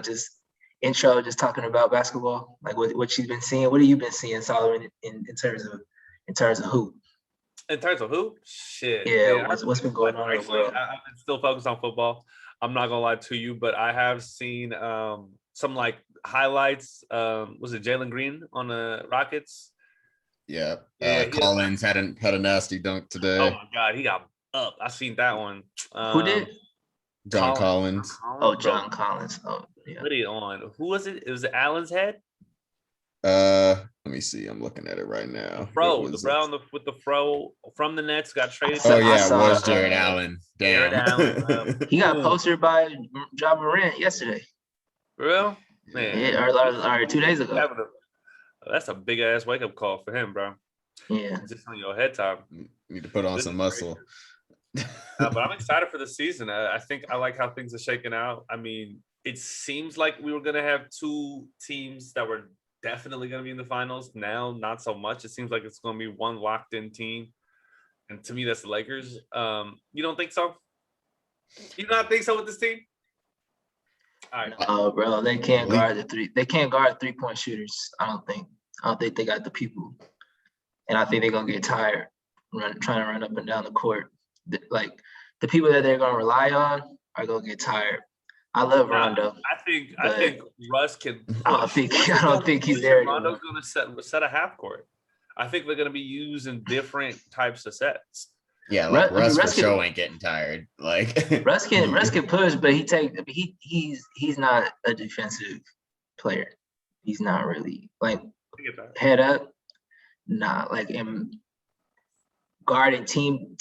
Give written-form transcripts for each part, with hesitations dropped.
just intro, just talking about basketball, like what you've been seeing. What have you been seeing, Solomon, in terms of hoop? In terms of who? Shit, Yeah, man. what's been going on in the Actually, world? I've been still focused on football. I'm not gonna lie to you, but I have seen some like highlights. Was it Jalen Green on the Rockets? Yeah. Yeah, Collins had a nasty dunk today. oh my god, he got up. I seen that one. Who did? John Collins. Oh, John Collins. Oh, yeah. Put it on. Who was it? It was Allen's head. Let me see. I'm looking at it right now. The brown with the fro from the Nets got traded. Oh yeah, it was Jared Allen. Damn. Jared Allen. He got posted by Ja Morant yesterday. For real? Man. Yeah, or 2 days ago. That's a big ass wake up call for him, bro. Yeah. Just on your head top. Need to put on some muscle. But I'm excited for the season. I think I like how things are shaking out. I mean, it seems like we were going to have two teams that were definitely going to be in the finals. Now, not so much. It seems like it's going to be one locked in team. And to me, that's the Lakers. You don't think so? You not think so with this team? All right. Oh, bro, they can't guard the three. They can't guard 3-point shooters. I don't think they got the people. And I think they're going to get tired trying to run up and down the court. Like, the people that they're going to rely on are going to get tired. I love Rondo. I think Russ can. I don't think he's there anymore. Rondo's going to set a half court. I think they're going to be using different types of sets. Yeah, like Russ for sure ain't getting tired. Like Russ can push, but he's not a defensive player. He's not really like head up. Nah, like in guarding team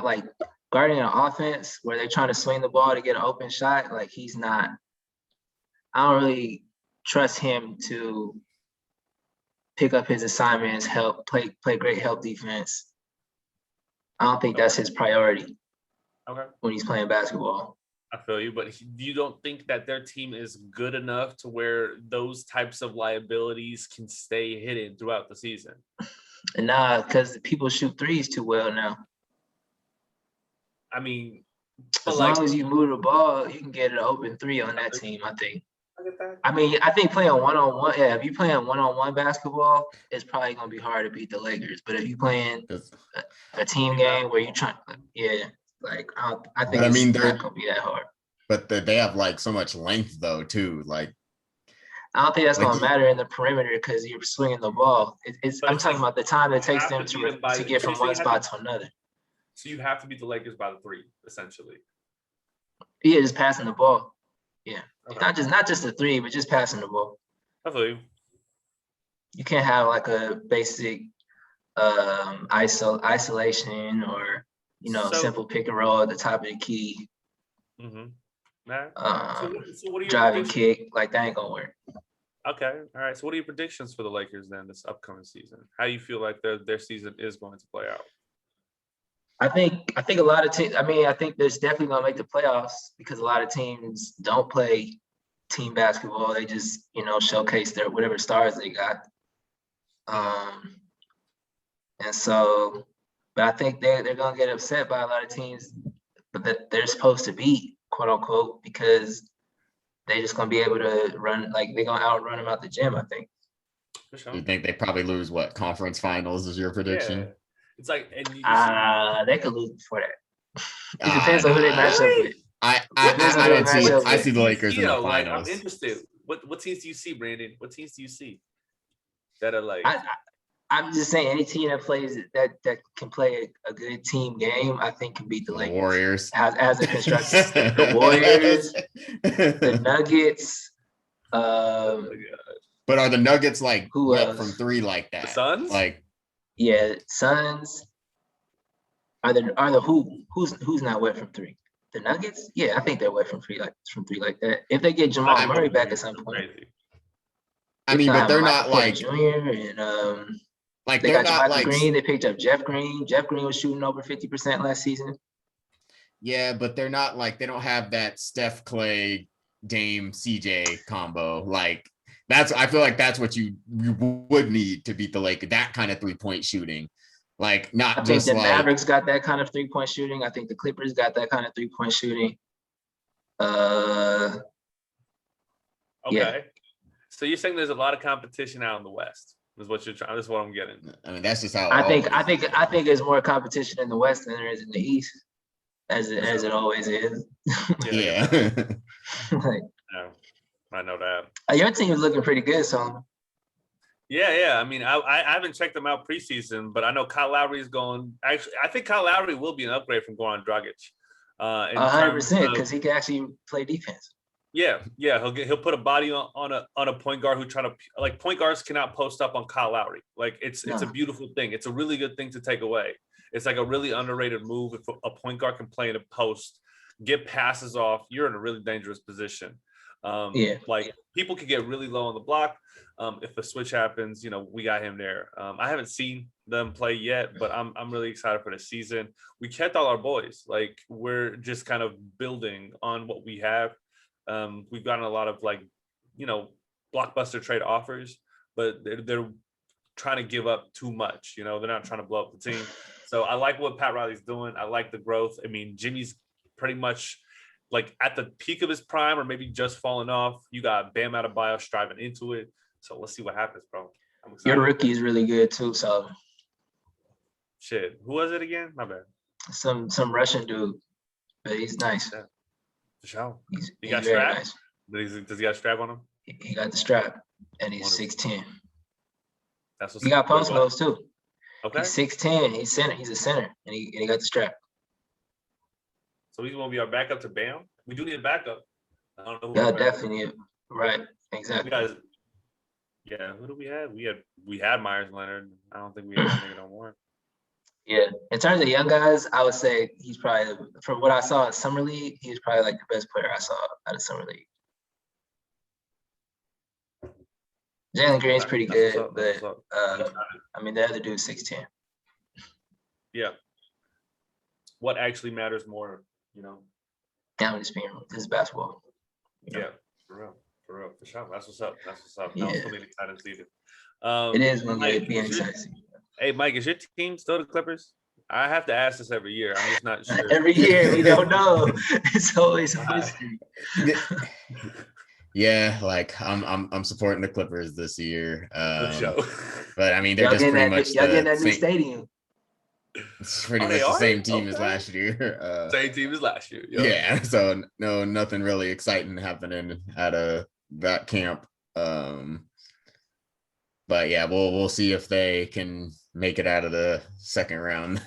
like guarding an offense where they're trying to swing the ball to get an open shot. Like he's not. I don't really trust him to pick up his assignments, help play great help defense. I don't think that's his priority. Okay. When he's playing basketball. I feel you, but you don't think that their team is good enough to where those types of liabilities can stay hidden throughout the season? Nah, because people shoot threes too well now. I mean, as long as you move the ball, you can get an open three on that team, I think. I mean, I think playing one-on-one, if you're playing one-on-one basketball, it's probably going to be hard to beat the Lakers. But if you're playing a team game where you're trying, I think it's not going to be that hard. But they have, like, so much length, though, too. Like, I don't think that's going to matter in the perimeter because you're swinging the ball. I'm talking about the time it takes them to get from one spot to another. So you have to beat the Lakers by the three, essentially. Yeah, just passing the ball. Yeah, okay. Not just the three, but just passing the ball. I feel you. You can't have like a basic isolation or simple pick and roll at the top of the key. Mm-hmm. So driving kick, like that ain't gonna work. Okay, all right. So what are your predictions for the Lakers then this upcoming season? How do you feel like their season is going to play out? I think a lot of teams. I mean, I think there's definitely gonna make the playoffs because a lot of teams don't play team basketball. They just showcase their whatever stars they got. And so, but I think they're gonna get upset by a lot of teams, but that they're supposed to beat, quote unquote, because they're just gonna be able to run. Like they're gonna outrun them out the gym. I think. For sure. You think they probably lose conference finals is your prediction? Yeah. It's like they could lose before that. It depends on who they match up with. I see the Lakers in the finals. Like, I'm interested. What teams do you see, Brandon? What teams do you see that are like? I'm just saying any team that plays that can play a good team game, I think can beat the Lakers. Warriors as a construction. The Warriors, the Nuggets. But are the Nuggets like wet from three like that? The Suns? Like. Yeah, Suns. Who's not wet from three? The Nuggets? Yeah, I think they're wet from three like that. If they get Jamal Murray back at some point. Crazy. I mean, but they're not like Jr. and like they they're got not like Green. They picked up Jeff Green. Jeff Green was shooting over 50% last season. Yeah, but they're not like they don't have that Steph, Clay, Dame, CJ combo. Like I feel like that's what you would need to beat the Lakers. That kind of 3-point shooting, like not I just think the like Mavericks got that kind of 3-point shooting. I think the Clippers got that kind of 3-point shooting. Okay. Yeah. So you're saying there's a lot of competition out in the West. Is what you're trying. That's what I'm getting. I mean, that's just how. I think there's more competition in the West than there is in the East, as it always is. Yeah. Like, Yeah, I know that. your team is looking pretty good, so Yeah. I mean, I haven't checked them out preseason, but I know Kyle Lowry is going. Actually, I think Kyle Lowry will be an upgrade from Goran Dragic. 100% because he can actually play defense. Yeah. He'll put a body on a point guard who try to like point guards cannot post up on Kyle Lowry. Like it's a beautiful thing. It's a really good thing to take away. It's like a really underrated move. If a point guard can play in a post, get passes off, you're in a really dangerous position. Like people could get really low on the block. If a switch happens, we got him there. I haven't seen them play yet, but I'm really excited for the season. We kept all our boys. Like we're just kind of building on what we have. We've gotten a lot of blockbuster trade offers, but they're trying to give up too much. They're not trying to blow up the team. So I like what Pat Riley's doing. I like the growth. I mean, Jimmy's pretty much like at the peak of his prime or maybe just falling off. You got Bam Adebayo striving into it. So let's see what happens, bro. I'm excited. Your rookie is really good too. So shit. Who was it again? My bad. Some Russian dude, but he's nice. Yeah. For sure. He got very strap? nice. Does he got a strap on him? He got the strap, and he's 6'10". That's what's He got post moves too. Okay. He's 6'10". He's center. He's a center, and he got the strap. So he's gonna be our backup to Bam. We do need a backup. I don't know. Who Yeah, definitely. Right. Exactly. Yeah. Who do we have? We had Myers Leonard. I don't think we have that nigga no more. Yeah. In terms of young guys, I would say he's probably, from what I saw at Summer League, he's probably like the best player I saw out of Summer League. Jalen Green's pretty good, but I mean the other dude's 6'10". Yeah. What actually matters more, Now it's being this is basketball. Yeah, for real, for sure. That's what's up. Yeah. Now it's gonna be an exciting season. It is gonna be an exciting season. Hey, Mike, is your team still the Clippers? I have to ask this every year. I'm just not sure. Every year, we don't know. It's always a mystery. Yeah, like I'm supporting the Clippers this year. But I mean, they're y'all just pretty much getting that new stadium. It's pretty much the same team as last year. Same team as last year. Yep. Yeah, so nothing really exciting happening out of that camp. But yeah, we'll see if they can make it out of the second round.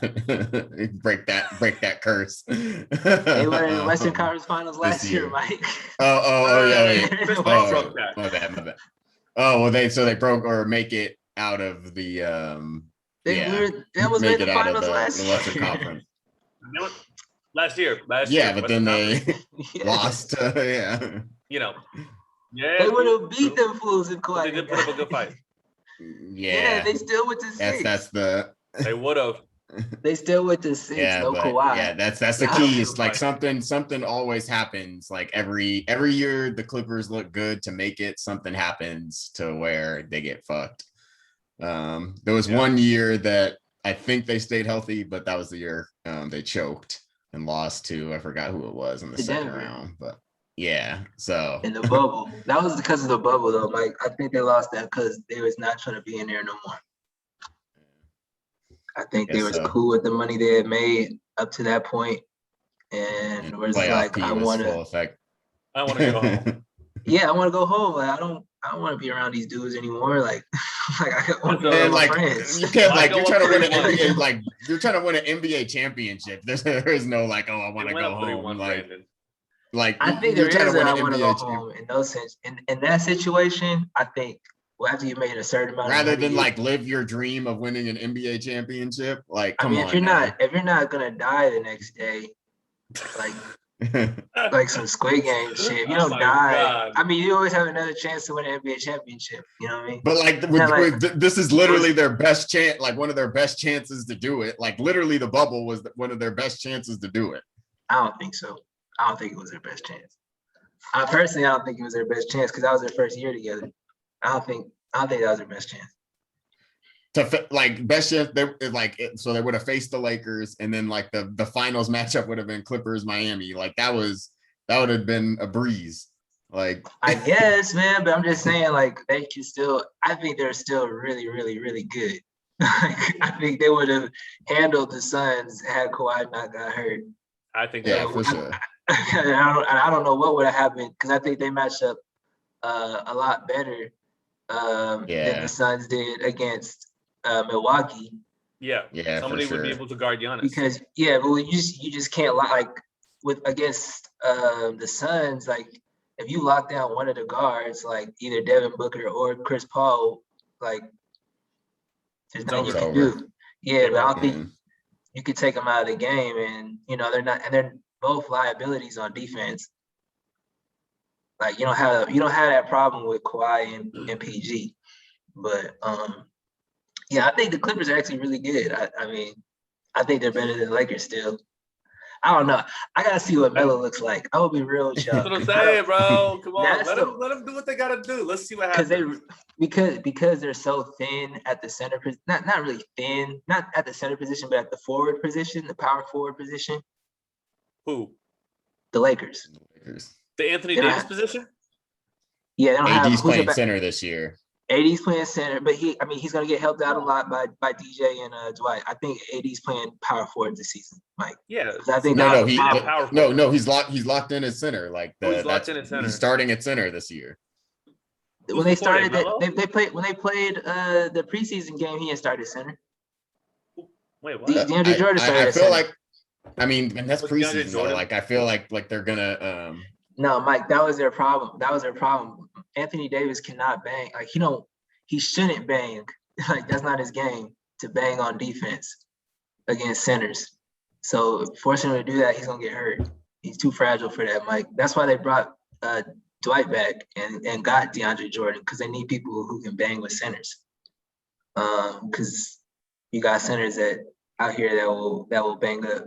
break that curse. They were in the Western Conference Finals last year, Mike. Oh yeah. Broke that. My bad. Oh well, they broke or make it out of the that was made the finals last the Western Conference. Last year. Yeah, but then they lost. Yeah. Yeah. They would have beat them fools in Kawhi. They did put up a good fight. Yeah, they still went to 6. That's the. They would have. They still went to 6. Yeah, no Kawhi. Yeah, that's the key. It's like something always happens. Like every year the Clippers look good to make it. Something happens to where they get fucked. There was one year that I think they stayed healthy, but that was the year they choked and lost to, I forgot who it was in the second round, but yeah. So in the bubble, that was because of the bubble though. Like I think they lost that because they was not trying to be in there no more. I think they was cool with the money they had made up to that point, and was like, I want to go home. Yeah, I want to go home. Like I don't want to be around these dudes anymore. Like I want to go with my friends. You can't you're trying to win an NBA, you're trying to win an NBA championship. There is no I want to go home. I think there is I want to go home in no sense. In that situation, I think after you made a certain amount rather of money, than live your dream of winning an NBA championship, if you're not gonna die the next day, like some Squid Game shit. If you don't die, God. I mean, you always have another chance to win an NBA championship. You know what I mean? But this is literally their best chance, one of their best chances to do it. Like literally, the bubble was one of their best chances to do it. I don't think so. I don't think it was their best chance. I don't think it was their best chance because that was their first year together. I don't think that was their best chance. Best chance, so they would have faced the Lakers, and then the finals matchup would have been Clippers Miami. That would have been a breeze. Like, I guess, man, but I'm just saying, like, they can still. I think they're still really, really, really good. I think they would have handled the Suns had Kawhi not got hurt. I think yeah, so. for sure. I don't know what would have happened because I think they matched up a lot better than Yeah. the Suns did against Milwaukee. Yeah, Yeah, for somebody would be sure. able to guard Giannis. Because but you just can't like with against the Suns, like if you lock down one of the guards, like either Devin Booker or Chris Paul, like there's It's nothing you over. can It's over. do. Yeah, but I don't think Yeah. you could take them out of the game, and they're both liabilities on defense. Like you don't have that problem with Kawhi and PG, but yeah, I think the Clippers are actually really good. I mean, I think they're better than the Lakers still. I don't know. I gotta see what Melo looks like. I will be real with y'all. That's what I'm saying, bro. Come on, That's let them do what they gotta do. Let's see what happens. Because they're so thin at the center, not really thin, not at the center position, but at the forward position, the power forward position. Who? The Lakers. The Anthony They don't Davis have- position? Yeah, they don't have AD's who's playing about center this year. AD's playing center, but he's gonna get helped out a lot by DJ and Dwight. I think AD's playing power forward this season, Mike. Yeah. I think No, he's he's locked in at center. Like he's locked in at center. He's starting at center this year. When they started they played the preseason game, he had started center. Wait, what? DeAndre Jordan started. I feel like, I mean, and that's With DeAndre preseason. Jordan? Though. Like I feel like they're gonna. No, Mike, that was their problem. Anthony Davis cannot bang. Like he shouldn't bang. Like that's not his game to bang on defense against centers. So forcing him to do that, he's gonna get hurt. He's too fragile for that, Mike. That's why they brought Dwight back and got DeAndre Jordan because they need people who can bang with centers. Because you got centers out here that will bang up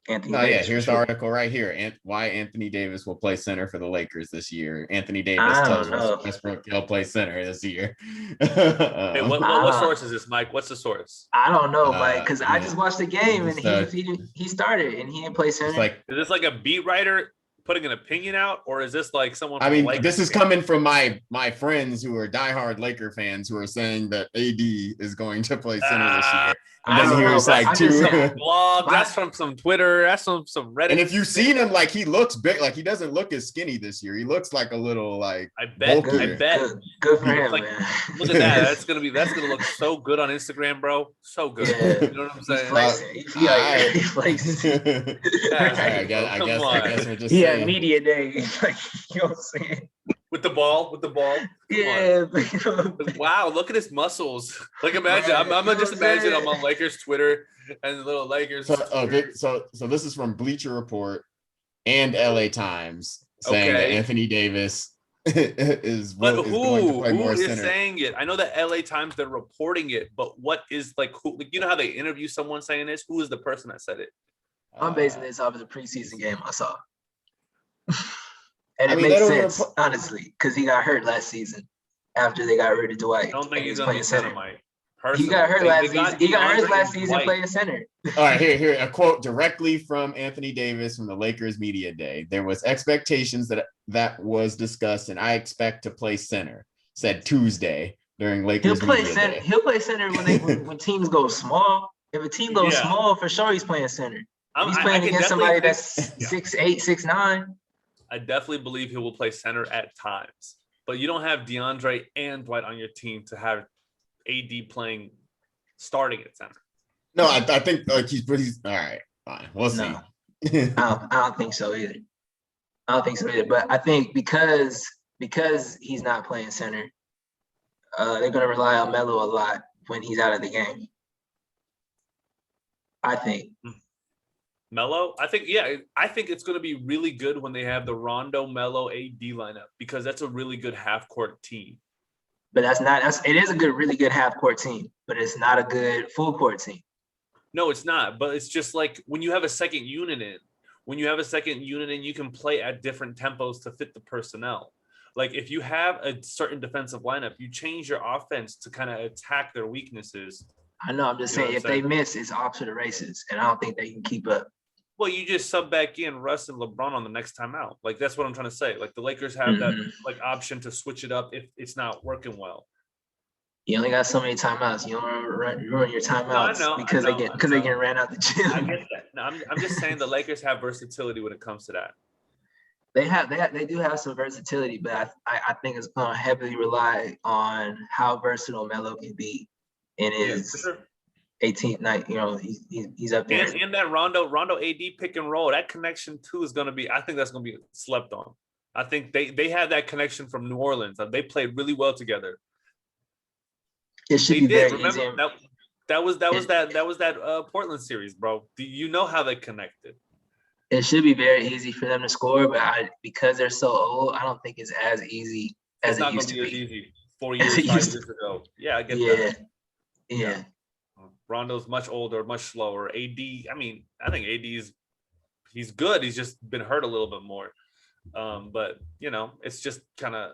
Anthony Davis. Yeah, here's the article right here. Why Anthony Davis will play center for the Lakers this year. Anthony Davis tells Westbrook he'll play center this year. Hey, what source is this, Mike? What's the source? I don't know, Mike, because I just watched the game and he started and he didn't play center. Is this like a beat writer putting an opinion out, or is this like someone? I mean, this is coming from my friends who are diehard Laker fans who are saying that AD is going to play center this year. And then here's like two blog. That's from some Twitter. That's from some Reddit. And if you've seen him, like he looks big. Like he doesn't look as skinny this year. He looks like a little like. I bet. Good for him, like, man. Look at that. That's gonna look so good on Instagram, bro. So good. Yeah. You know what I'm saying? He's flexing. I guess we're just saying. Media day. Like, you know what I'm saying? With the ball. Yeah. Wow, look at his muscles. Like imagine, I'm gonna just imagine I'm on Lakers Twitter and the little Lakers. So this is from Bleacher Report and LA Times saying that Anthony Davis is going to play more center. Who is saying it? I know that LA Times, they're reporting it, but what is who? Like, you know how they interview someone saying this? Who is the person that said it? I'm basing this off of the preseason game I saw. And it makes sense, honestly, because he got hurt last season after they got rid of Dwight. I don't think he's playing center, Mike. He got hurt last season. He got hurt last season playing center. All right, here a quote directly from Anthony Davis from the Lakers media day. There was expectations that was discussed, and I expect to play center. Said Tuesday during Lakers media day. He'll play center when teams go small. If a team goes small, for sure he's playing center. He's playing against somebody that's 6'8", 6'9". I definitely believe he will play center at times, but you don't have DeAndre and Dwight on your team to have AD starting at center. No, I think like he's all right. Fine, we'll see. I don't think so either. But I think because he's not playing center, they're going to rely on Melo a lot when he's out of the game. I think. Melo, I think it's going to be really good when they have the Rondo, Melo, AD lineup because that's a really good half court team. But it is a really good half court team, but it's not a good full court team. No, it's not. But it's just like when you have a second unit in, you can play at different tempos to fit the personnel. Like if you have a certain defensive lineup, you change your offense to kind of attack their weaknesses. I know. I'm just saying if they miss, it's off to the races, and I don't think they can keep up. Well, you just sub back in Russ and LeBron on the next time out. Like that's what I'm trying to say. Like the Lakers have that like option to switch it up if it's not working well. You only got so many timeouts. You don't ruin your timeouts because they get ran out the gym. I get that. No, I'm just saying the Lakers have versatility when it comes to that. They do have some versatility, but I think it's going to heavily rely on how versatile Melo can be in his 18th night. You know, he's up there. And that Rondo AD pick and roll, that connection too is going to be. I think that's going to be slept on. I think they have that connection from New Orleans. They played really well together. It should be very easy. That was that Portland series, bro. You know how they connected. It should be very easy for them to score, but because they're so old, I don't think it's as easy as it used to be. As easy 4 years, 5 years ago. Yeah, I get that. Yeah. Rondo's much older, much slower. AD, I mean, I think AD's he's good. He's just been hurt a little bit more. But you know, it's just kind of,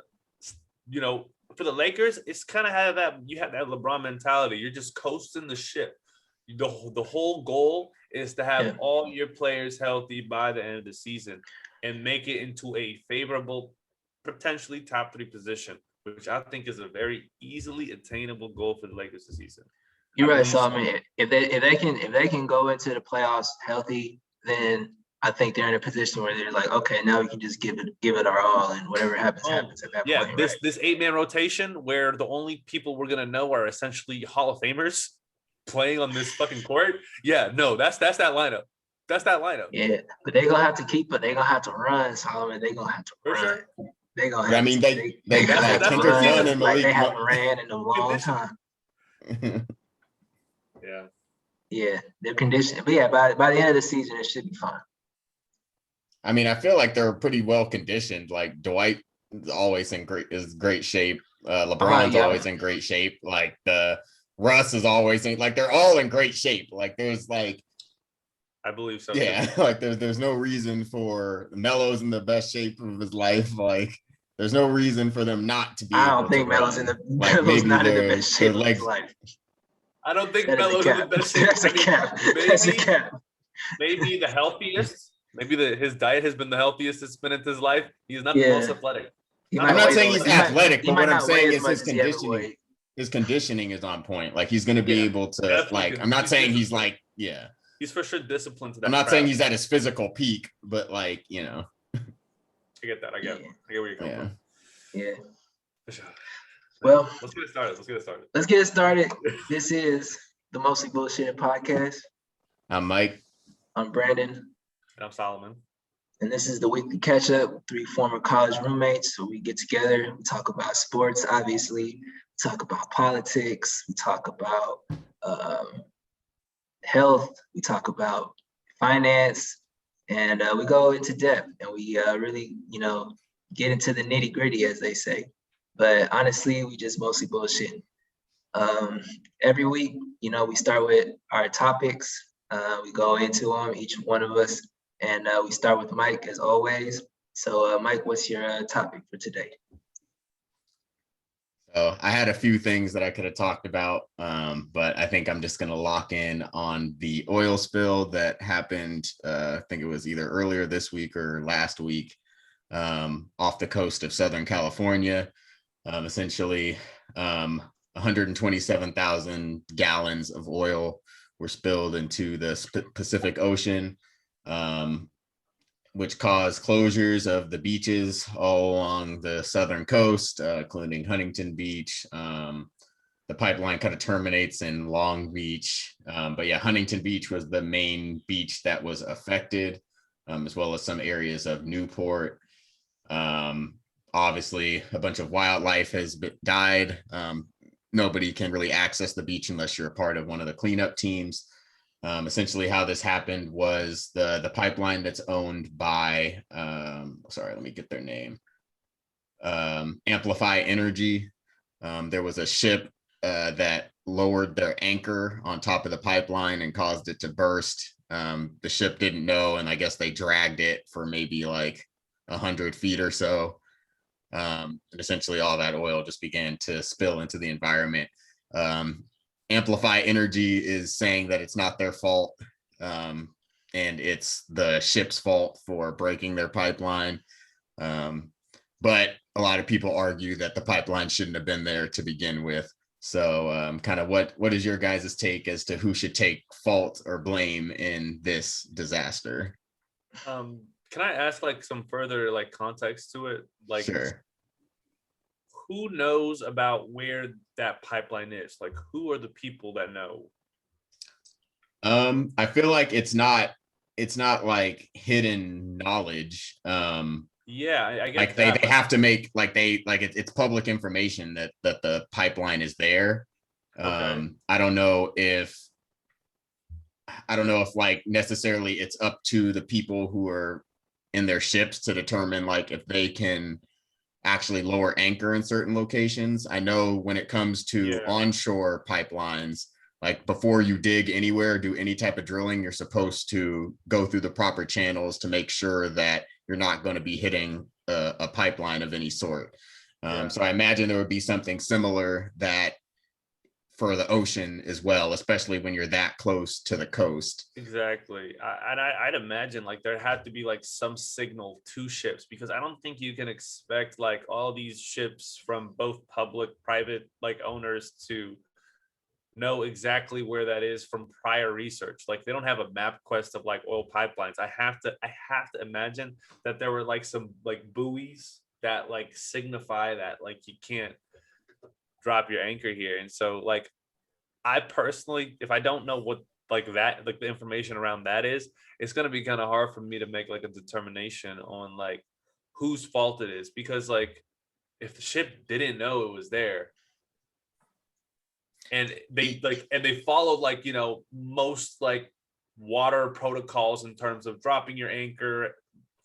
you know, for the Lakers, it's kind of have that LeBron mentality. You're just coasting the ship. The whole goal is to have all your players healthy by the end of the season and make it into a favorable, potentially top 3 position, which I think is a very easily attainable goal for the Lakers this season. You're right, so I mean, if they can go into the playoffs healthy, then I think they're in a position where they're like, okay, now we can just give it our all, and whatever happens happens at that point. This 8-man rotation where the only people we're gonna know are essentially Hall of Famers playing on this fucking court. Yeah, no, that's that lineup. That's that lineup. Yeah, but they're gonna have to keep it. They're gonna have to run, Solomon. They're gonna have to run. Sure. They're gonna have they got Kendrick Nunn and Malik. They haven't ran in a long time. Yeah, they're conditioned. But yeah, by the end of the season, it should be fine. I mean, I feel like they're pretty well conditioned. Like Dwight is always in great shape. LeBron's always in great shape. Like Russ is always they're all in great shape. Like there's like, I believe so. Yeah, like there's no reason for Melo's in the best shape of his life. Like there's no reason for them not to be. I don't think Melo's in the best shape of his life. I don't think Melo's in the best shape. That's a cap. That's a cap. Maybe the healthiest. Maybe his diet has been the healthiest it's been in his life. He's not the most athletic. I'm not saying he's athletic, but what I'm saying is his conditioning. His conditioning is on point. Like he's going to be able to. Like I'm not saying he's like He's for sure disciplined to that. I'm not saying he's at his physical peak, but like I get that. I get where you're coming from. Yeah. Sure. Well, let's get it started. Let's get it started. This is the Mostly Bullshit Podcast. I'm Mike. I'm Brandon. And I'm Solomon. And this is the weekly catch up with 3 former college roommates. So we get together, we talk about sports, obviously, we talk about politics, we talk about health, we talk about finance, and we go into depth and we really, get into the nitty gritty, as they say. But honestly, we just mostly bullshit. Every week, we start with our topics. We go into them, each one of us, and we start with Mike as always. So Mike, what's your topic for today? So I had a few things that I could have talked about, but I think I'm just going to lock in on the oil spill that happened. I think it was either earlier this week or last week off the coast of Southern California. Essentially, 127,000 gallons of oil were spilled into the Pacific Ocean, which caused closures of the beaches all along the southern coast, including Huntington Beach. The pipeline kind of terminates in Long Beach. But yeah, Huntington Beach was the main beach that was affected, as well as some areas of Newport. Obviously, a bunch of wildlife has died. Nobody can really access the beach unless you're a part of one of the cleanup teams. Essentially, how this happened was the pipeline that's owned by, let me get their name, Amplify Energy. There was a ship that lowered their anchor on top of the pipeline and caused it to burst. The ship didn't know, and I guess they dragged it for maybe like 100 feet or so. And essentially all that oil just began to spill into the environment. Amplify Energy is saying that it's not their fault. and it's the ship's fault for breaking their pipeline. But a lot of people argue that the pipeline shouldn't have been there to begin with. So kind of what is your guys' take as to who should take fault or blame in this disaster? Can I ask like some further like context to it? Like, Sure. who knows about where that pipeline is? Like, who are the people that know? I feel like it's not like hidden knowledge. Yeah, I get Like that. they have to make like it's public information that the pipeline is there. Okay. I don't know if like necessarily it's up to the people who are in their ships to determine like if they can actually lower anchor in certain locations. I know when it comes to Yeah. onshore pipelines, like before you dig anywhere, do any type of drilling, you're supposed to go through the proper channels to make sure that you're not going to be hitting a pipeline of any sort. Yeah. So I imagine there would be something similar that for the ocean as well, especially when you're that close to the coast. Exactly. I'd imagine like there had to be like some signal to ships, because I don't think you can expect like all these ships from both public, private like owners to know exactly where that is from prior research. Like they don't have a map quest of like oil pipelines. I have to imagine that there were like some like buoys that like signify that like you can't drop your anchor here. And so like I personally, if I don't know what like that, like the information around that is, it's gonna be kind of hard for me to make like a determination on like whose fault it is. Because like if the ship didn't know it was there, and they followed like, you know, most like water protocols in terms of dropping your anchor,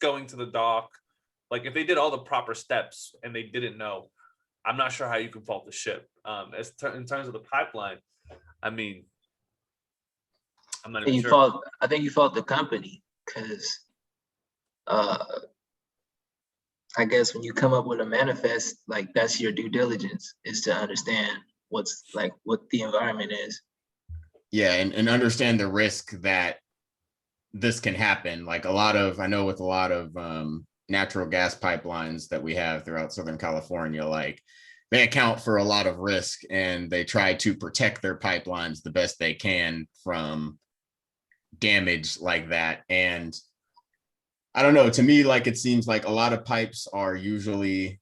going to the dock, like if they did all the proper steps and they didn't know, I'm not sure how you can fault the ship. In terms of the pipeline, I mean, I'm not even sure. I think you fault the company because uh I guess when you come up with a manifest, like that's your due diligence is to understand what's like what the environment is. Yeah, and understand the risk that this can happen. Like I know with a lot of natural gas pipelines that we have throughout Southern California, like they account for a lot of risk and they try to protect their pipelines the best they can from damage like that. And I don't know, to me, like it seems like a lot of pipes are usually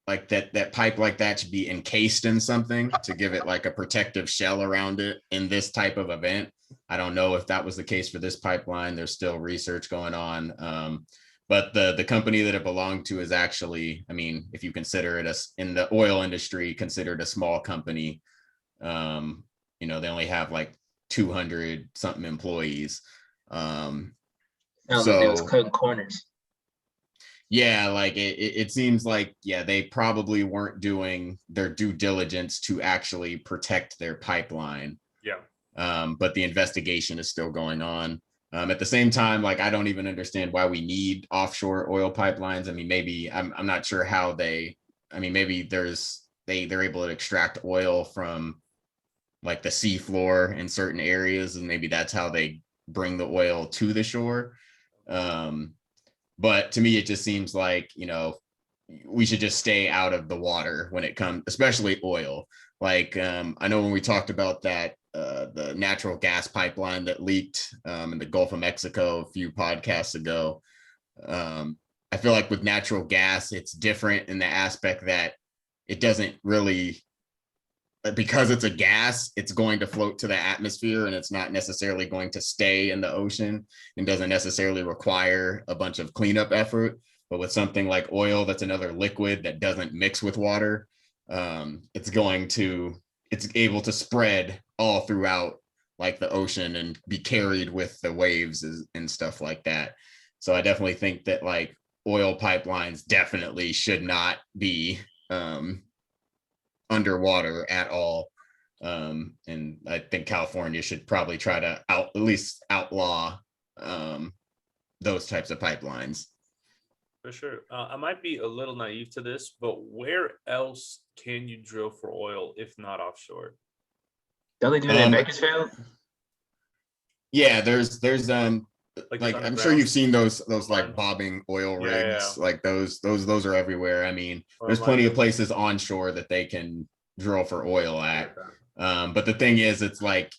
like that pipe like that should be encased in something to give it like a protective shell around it in this type of event. I don't know if that was the case for this pipeline. There's still research going on. But the company that it belonged to is actually, I mean, if you consider it as in the oil industry, considered a small company. You know, they only have like 200 something employees. Sounds like they was So cutting corners. yeah, like it seems like, yeah, they probably weren't doing their due diligence to actually protect their pipeline. Yeah. But the investigation is still going on. At the same time, like I don't even understand why we need offshore oil pipelines. I mean, maybe I'm not sure how maybe they're able to extract oil from like the seafloor in certain areas, and maybe that's how they bring the oil to the shore. But to me, it just seems like, you know, we should just stay out of the water when it comes, especially oil. Like I know when we talked about that, the natural gas pipeline that leaked in the Gulf of Mexico a few podcasts ago. I feel like with natural gas, it's different in the aspect that it doesn't really, because it's a gas, it's going to float to the atmosphere and it's not necessarily going to stay in the ocean and doesn't necessarily require a bunch of cleanup effort. But with something like oil, that's another liquid that doesn't mix with water, it's able to spread all throughout like the ocean and be carried with the waves and stuff like that. So I definitely think that like oil pipelines definitely should not be underwater at all. And I think California should probably try to at least outlaw those types of pipelines. For sure. I might be a little naive to this, but where else can you drill for oil if not offshore? Don't they do it in Bakersfield? Yeah, there's like it's I'm sure you've seen those like Lines. bobbing oil Yeah, rigs, like those are everywhere. I mean, Or there's like plenty of the- places onshore that they can drill for oil at. like that. But the thing is, it's like,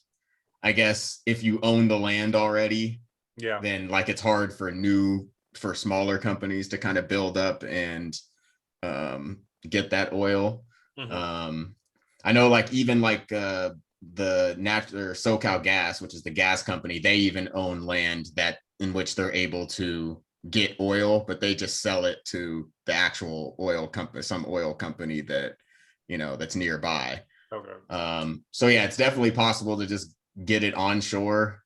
I guess if you own the land already, Yeah. then like it's hard for smaller companies to kind of build up and get that oil. Mhm. I know like even like the natural SoCal Gas, which is the gas company, they even own land that in which they're able to get oil, but they just sell it to the actual oil company, some oil company that, you know, that's nearby. Okay. So yeah, it's definitely possible to just get it onshore.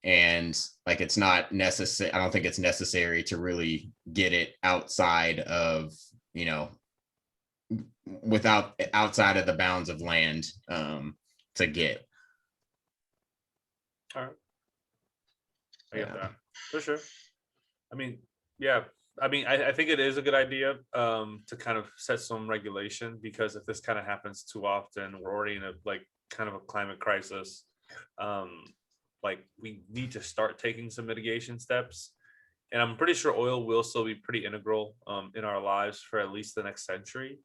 And like it's not necessary, I don't think it's necessary to really get it outside of, you know, without outside of the bounds of land to get. All right. I get Yeah. that for sure. I mean, yeah. I mean, I think it is a good idea to kind of set some regulation, because if this kind of happens too often, we're already in a like kind of a climate crisis. Like we need to start taking some mitigation steps. And I'm pretty sure oil will still be pretty integral in our lives for at least the next century,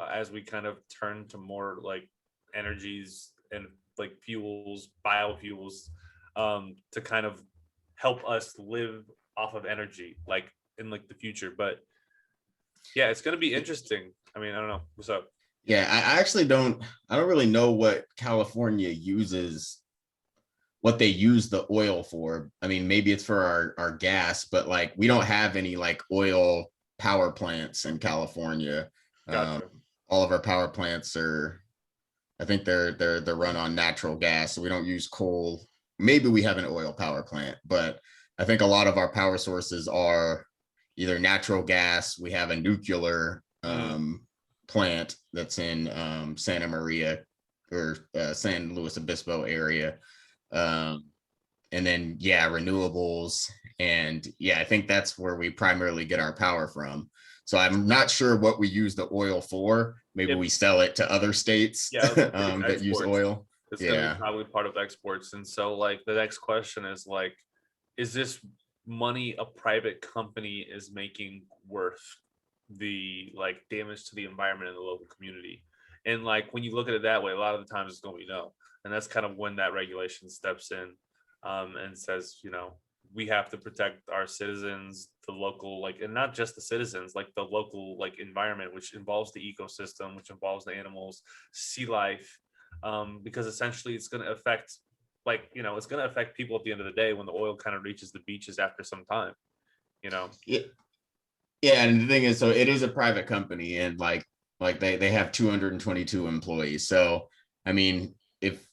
as we kind of turn to more like energies and like fuels, biofuels, to kind of help us live off of energy, like in like the future. But yeah, it's gonna be interesting. I mean, I don't know. What's up? Yeah, I actually I don't really know what California uses, what they use the oil for. I mean, maybe it's for our gas, but like we don't have any like oil power plants in California. Gotcha. All of our power plants are, I think they're run on natural gas, so we don't use coal. Maybe we have an oil power plant, but I think a lot of our power sources are either natural gas. We have a nuclear plant that's in Santa Maria or San Luis Obispo area. And then yeah, renewables. And yeah, I think that's where we primarily get our power from. So I'm not sure what we use the oil for. Maybe we sell it to other states Yeah, that use exports. oil. It's gonna be probably part of exports. And so like the next question is like, is this money a private company is making worth the like damage to the environment in the local community? And like when you look at it that way, a lot of the times it's gonna be no. And that's kind of when that regulation steps in and says, you know, we have to protect our citizens, the local, like, and not just the citizens, like the local, like environment, which involves the ecosystem, which involves the animals, sea life, because essentially it's going to affect, like, you know, it's going to affect people at the end of the day when the oil kind of reaches the beaches after some time, you know? Yeah. Yeah. And the thing is, so it is a private company and like they have 222 employees. So, I mean, if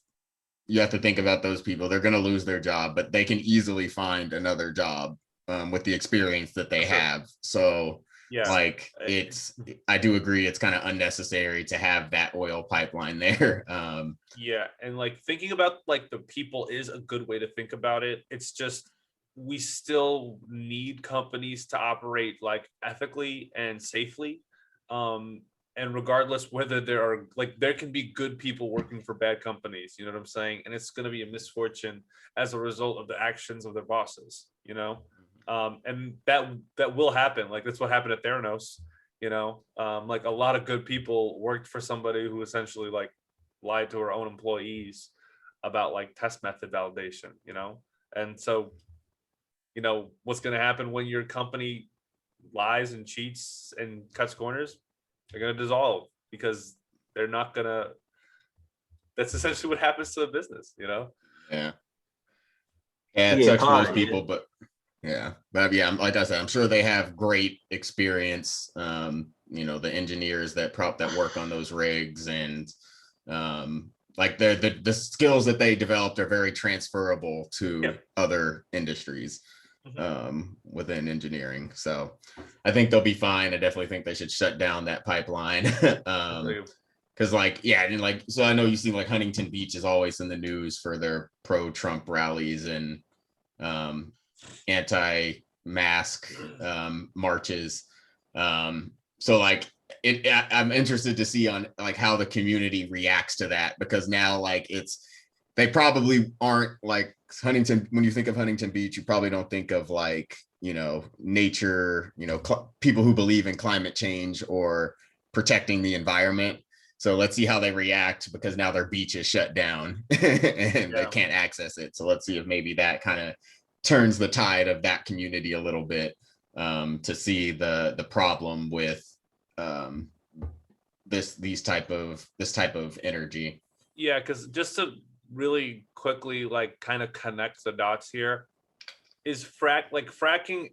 you have to think about those people, they're going to lose their job, but they can easily find another job with the experience that they have. So yeah, like I do agree, it's kind of unnecessary to have that oil pipeline there. Yeah, and like thinking about like the people is a good way to think about it. It's just we still need companies to operate like ethically and safely. And regardless whether there are like there can be good people working for bad companies, you know what I'm saying? And it's going to be a misfortune as a result of the actions of their bosses, you know? And that will happen. Like that's what happened at Theranos, you know? Like a lot of good people worked for somebody who essentially like lied to her own employees about like test method validation, you know? And so, you know, what's going to happen when your company lies and cheats and cuts corners? They're going to dissolve because they're not going to. That's essentially what happens to a business, you know? Yeah. Yeah, it Yeah, sucks for those pause. people, but yeah, like I said, I'm sure they have great experience. You know, the engineers that work on those rigs and like the skills that they developed are very transferable to other industries within engineering. So I think they'll be fine. I definitely think they should shut down that pipeline. Because like, yeah, and like, so I know you see like Huntington Beach is always in the news for their pro-Trump rallies and anti-mask marches. So like I'm interested to see on like how the community reacts to that, because now like they probably aren't like Huntington. When you think of Huntington Beach, you probably don't think of like, nature, people who believe in climate change or protecting the environment. So let's see how they react, because now their beach is shut down and they can't access it. So let's see if maybe that kind of turns the tide of that community a little bit, to see the problem with this type of energy. Yeah, because just to really quickly like kind of connect the dots here, is fracking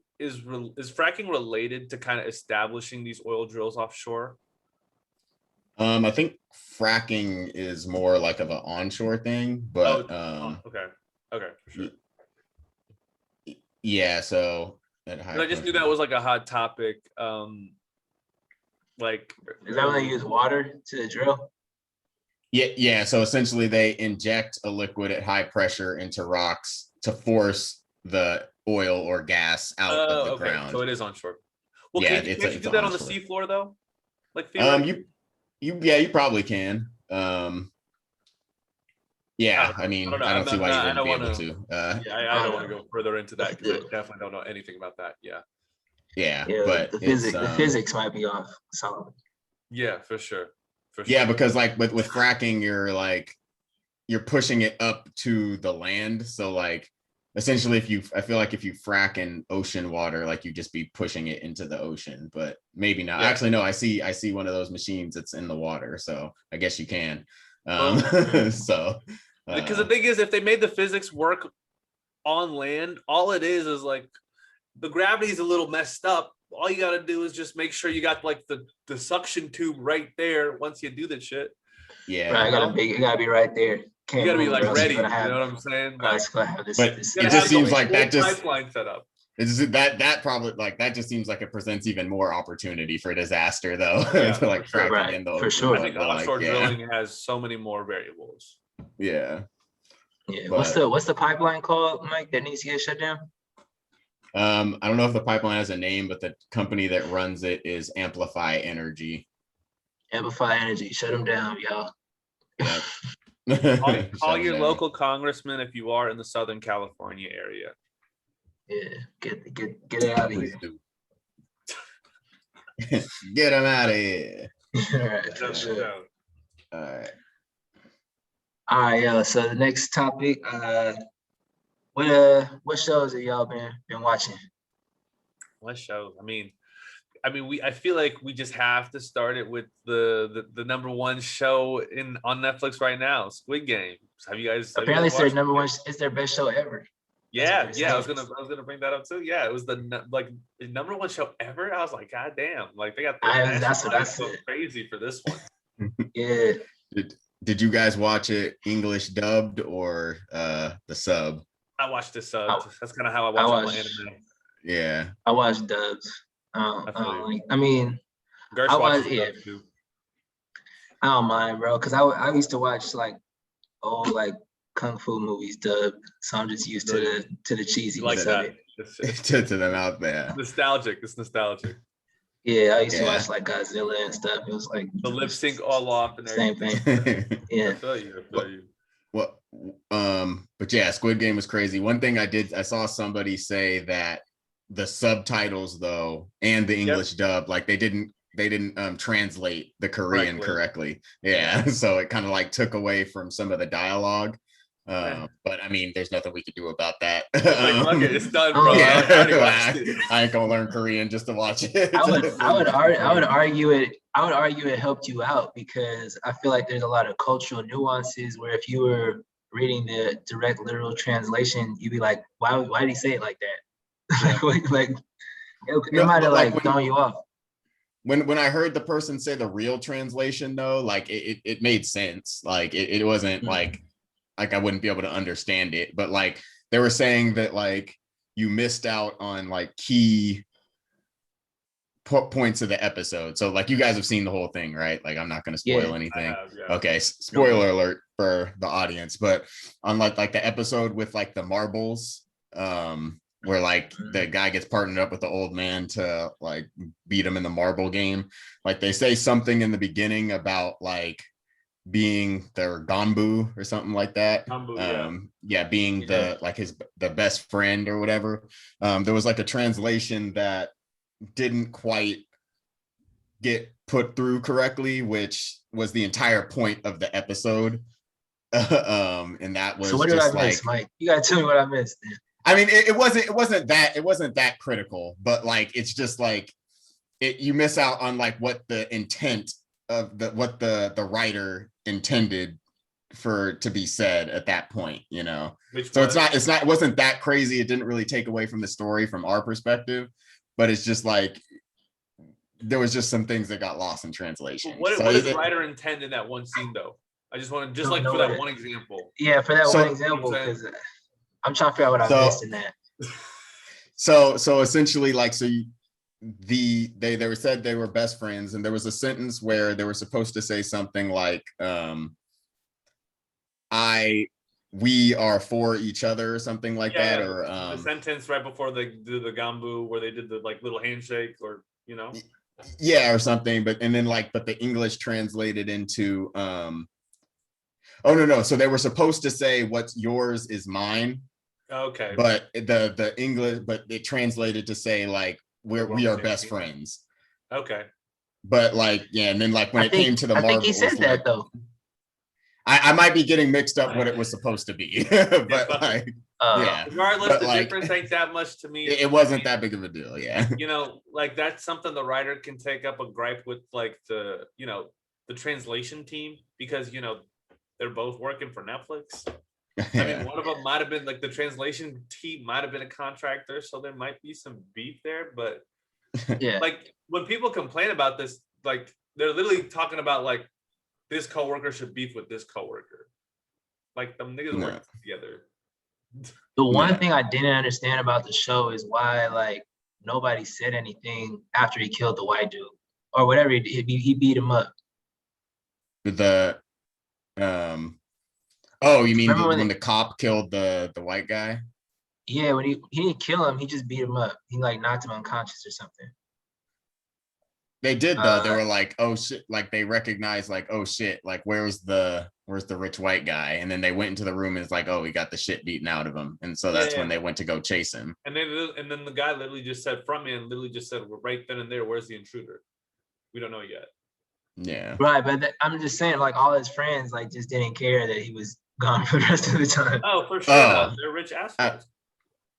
related to kind of establishing these oil drills offshore? I think fracking is more like of an onshore thing, but okay, for sure. Yeah, so I just knew that was like a hot topic. Like, is that when they use water to drill? Yeah. So essentially, they inject a liquid at high pressure into rocks to force the oil or gas out of the ground. So it is onshore. Well, yeah, can't you do that on the seafloor though? Like, you probably can. Yeah, I don't see why you wouldn't be able to. I don't want to go further into that because I definitely don't know anything about that. Yeah, but the physics might be off solid. Yeah, for sure. Yeah, because like with fracking, you're pushing it up to the land. So like essentially, I feel like if you frack in ocean water, like you just be pushing it into the ocean, but maybe not. Yeah. Actually, no, I see one of those machines that's in the water, so I guess you can. So because the thing is, if they made the physics work on land, all it is like the gravity is a little messed up. All you got to do is just make sure you got like the suction tube right there once you do that shit. Yeah, right, it gotta be right there. You gotta be like ready. You know what I'm saying? Like, but it just seems like that just pipeline set up. It's that probably like that just seems like it presents even more opportunity for disaster though. Yeah, like fracking in the ocean. For sure. I think offshore drilling has so many more variables. Yeah. Yeah. What's the pipeline called, Mike, that needs to get shut down? I don't know if the pipeline has a name, but the company that runs it is Amplify Energy. Amplify Energy, shut them down, y'all. Yeah. Call your local congressman if you are in the Southern California area. Yeah, get it out of here. Get him out of here. All right, yo. So the next topic, what shows have y'all been watching? What shows? I feel like we just have to start it with the number one show on Netflix right now, Squid Game. Have you guys? Apparently, it's their number one. It's their best show ever. Yeah. I was gonna bring that up too. Yeah, it was the number one show ever. I was like, God damn! Like they got that's what I said. Crazy for this one. Yeah. Did you guys watch it English dubbed or the sub? I watched the sub. That's kind of how I watch all my anime. Yeah. I watched dubs. I mean, Gersh watches dubs too. I don't mind, bro, because I used to watch like old like kung fu movies dubbed, so I'm just used to the cheesy like that. to them out there. Nostalgic. It's nostalgic. Yeah, I used to watch like Godzilla and stuff. It was like the lip sync all off and everything. Same thing. Yeah. I feel you. Well, but yeah, Squid Game was crazy. One thing I saw somebody say that the subtitles though and the English dub, like they didn't translate the Korean correctly. Yeah. So it kind of like took away from some of the dialogue. But I mean, there's nothing we could do about that. Fuck it, it's done, bro. I ain't gonna learn Korean just to watch it. I would argue it helped you out, because I feel like there's a lot of cultural nuances where if you were reading the direct literal translation, you'd be like, why did he say it like that? like it might have like thrown you off. When I heard the person say the real translation though, like it made sense. Like it wasn't like I wouldn't be able to understand it, but like they were saying that like you missed out on like key points of the episode. So like you guys have seen the whole thing, right? Like I'm not going to spoil anything. Okay, spoiler alert for the audience. But on like the episode with like the marbles, where like the guy gets partnered up with the old man to like beat him in the marble game. Like they say something in the beginning about like being their Ganbu or something like that. Ganbu, Being the best friend or whatever. There was like a translation that didn't quite get put through correctly, which was the entire point of the episode. And that was so what did I miss, Mike? You gotta tell me what I missed. Then. I mean, it wasn't that critical, but like it's just like you miss out on like what the intent of what the writer intended for to be said at that point, you know. It wasn't that crazy. It didn't really take away from the story from our perspective, but it's just like there was just some things that got lost in translation. What does the writer intend in that one scene though? I just want to for that one example. Yeah, for that one example, because I'm trying to figure out what I missed in that. So essentially, like, they were said they were best friends, and there was a sentence where they were supposed to say something like, we are for each other or something like that, or the sentence right before they do the Ganbu where they did the like little handshake, or or something, but the English translated into oh no, so they were supposed to say what's yours is mine. Okay. But the English, but it translated to say like we are best friends. Okay. But like, yeah, and then like when it came to the marbles, I think he said that though. I might be getting mixed up what it was supposed to be, but like, yeah. Regardless, the difference ain't that much to me. It wasn't that big of a deal, yeah. Like that's something the writer can take up a gripe with, like the translation team, because they're both working for Netflix. I mean, one of them might have been like the translation team might have been a contractor, so there might be some beef there. But yeah, like when people complain about this, like they're literally talking about like this coworker should beef with this coworker. Like them niggas work together. The one thing I didn't understand about the show is why like nobody said anything after he killed the white dude or whatever he beat him up. Oh, you mean when the cop killed the white guy? Yeah, when he didn't kill him, he just beat him up. He like knocked him unconscious or something. They did though. They were like, oh shit, like they recognized like, oh shit, like where's the rich white guy? And then they went into the room and it's like, oh, he got the shit beaten out of him. And so that's when they went to go chase him. And then the guy literally just said, we're right then and there, where's the intruder? We don't know yet. Yeah. Right, but I'm just saying, like all his friends like just didn't care that he was gone for the rest of the time. Oh, for sure. They're rich assholes.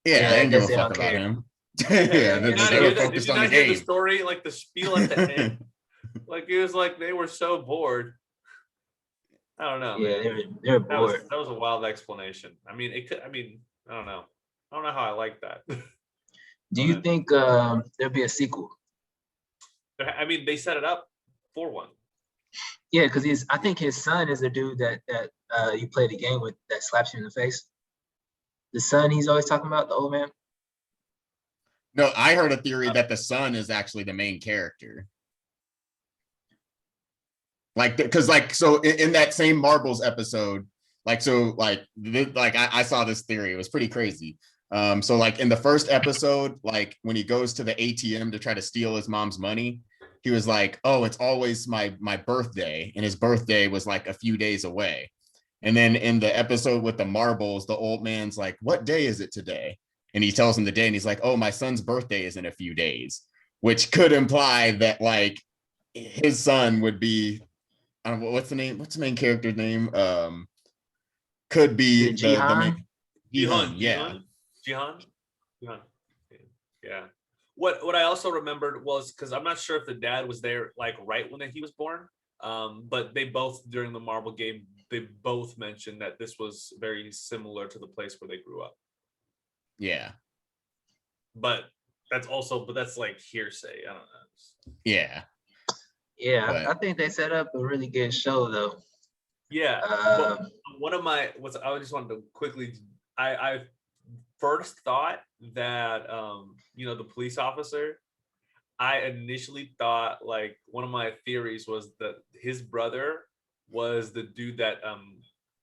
Yeah, they didn't give a fuck about him. They were focused on the game. The story, like the spiel at the end, like it was like they were so bored. I don't know. Yeah, they were bored. That was a wild explanation. I mean, it could. I mean, I don't know. I don't know how I like that. Do you think there'll be a sequel? I mean, they set it up for one. Yeah, because I think his son is the dude that you play the game with that slaps you in the face. The son he's always talking about, the old man. No, I heard a theory that the son is actually the main character. Like, because like, so in that same Marbles episode, like, so like I saw this theory. It was pretty crazy. So like in the first episode, like when he goes to the ATM to try to steal his mom's money, he was like, oh, it's always my birthday. And his birthday was like a few days away. And then in the episode with the marbles, the old man's like, what day is it today? And he tells him the day and he's like, oh, my son's birthday is in a few days, which could imply that like his son would be, I don't know, what's the main character's name? Could be Jihan. Yeah. What I also remembered was, because I'm not sure if the dad was there like right when he was born, but they both during the marble game, they both mentioned that this was very similar to the place where they grew up. Yeah. But that's like hearsay. I don't know. Yeah. Yeah, I think they set up a really good show though. Yeah. One of my I just wanted to quickly, I first thought that the police officer, I initially thought, like, one of my theories was that his brother was the dude that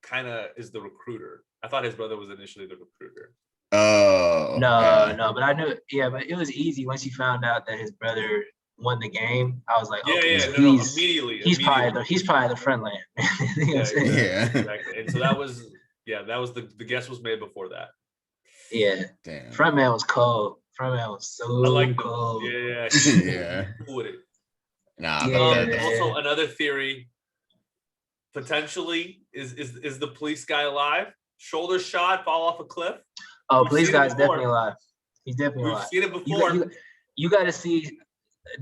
kind of is the recruiter. I thought his brother was initially the recruiter. Oh no, but I knew, but it was easy once you found out that his brother won the game, I was like, Yeah, okay, yeah, so no, immediately. he's probably the front man. You know what I'm saying? Yeah. Exactly. And so that was the guess was made before that. Yeah. Damn. Front man was cold. Front man was so I like cold. Yeah. Yeah. Cool with it. Nah, Yeah. but Also, another theory. Potentially, is the police guy alive? Shoulder shot, fall off a cliff. Oh, We've police seen it guy's before. definitely alive. He's definitely We've alive. seen it before. You got to see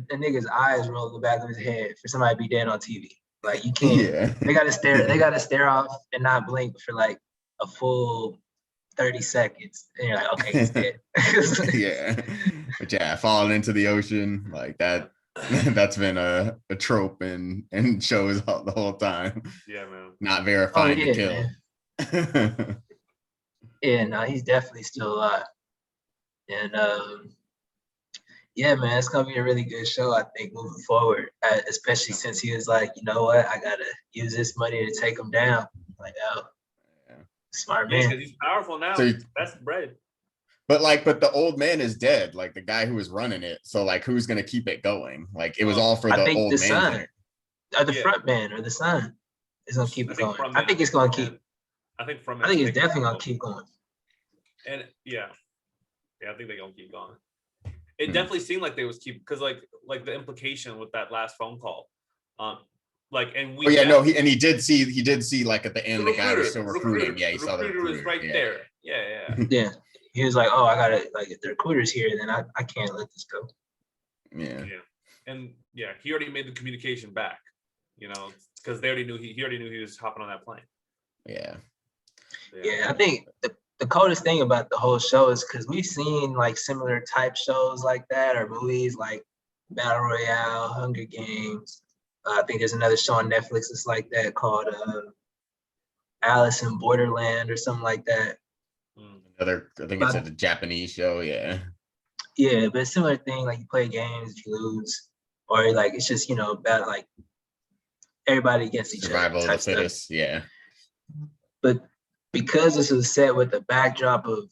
the nigga's eyes roll in the back of his head for somebody to be dead on TV. Like you can't. yeah. They got to stare. They got to stare off and not blink for like a full 30 seconds, and you're like, okay, he's dead. Yeah. But yeah, falling into the ocean like that. That's been a trope and shows the whole time. Yeah, man. Not verifying the kill. Yeah, no, he's definitely still alive. And yeah, man, it's gonna be a really good show, I think, moving forward. Especially since he was like, you know what, I gotta use this money to take him down. Like, oh, smart man. Because he's powerful now. So That's bread. But the old man is dead, like the guy who was running it. So like, who's gonna keep it going? Like it was all for the old man. Son, or the front man, or the son is gonna keep it going. I think it's gonna keep. I think it's definitely gonna keep going. And yeah, I think they're gonna keep going. It definitely seemed like they was because like the implication with that last phone call, and we. Oh yeah, no, he did see like at the end the guy was still recruiting. Yeah, he saw the recruiter was right there. Yeah. Yeah. He was like, oh, I gotta, like, if the recruiter's here, then I can't let this go. Yeah. And yeah, he already made the communication back, because they already knew he already knew he was hopping on that plane. Yeah. I think the coolest thing about the whole show is because we've seen like similar type shows like that, or movies like Battle Royale, Hunger Games. I think there's another show on Netflix that's like that called Alice in Borderland or something like that. I think it's a Japanese show. Yeah, but a similar thing, like you play games, you lose, or like it's just about like everybody against each other. Survival of the fittest. Yeah, but because this was set with the backdrop of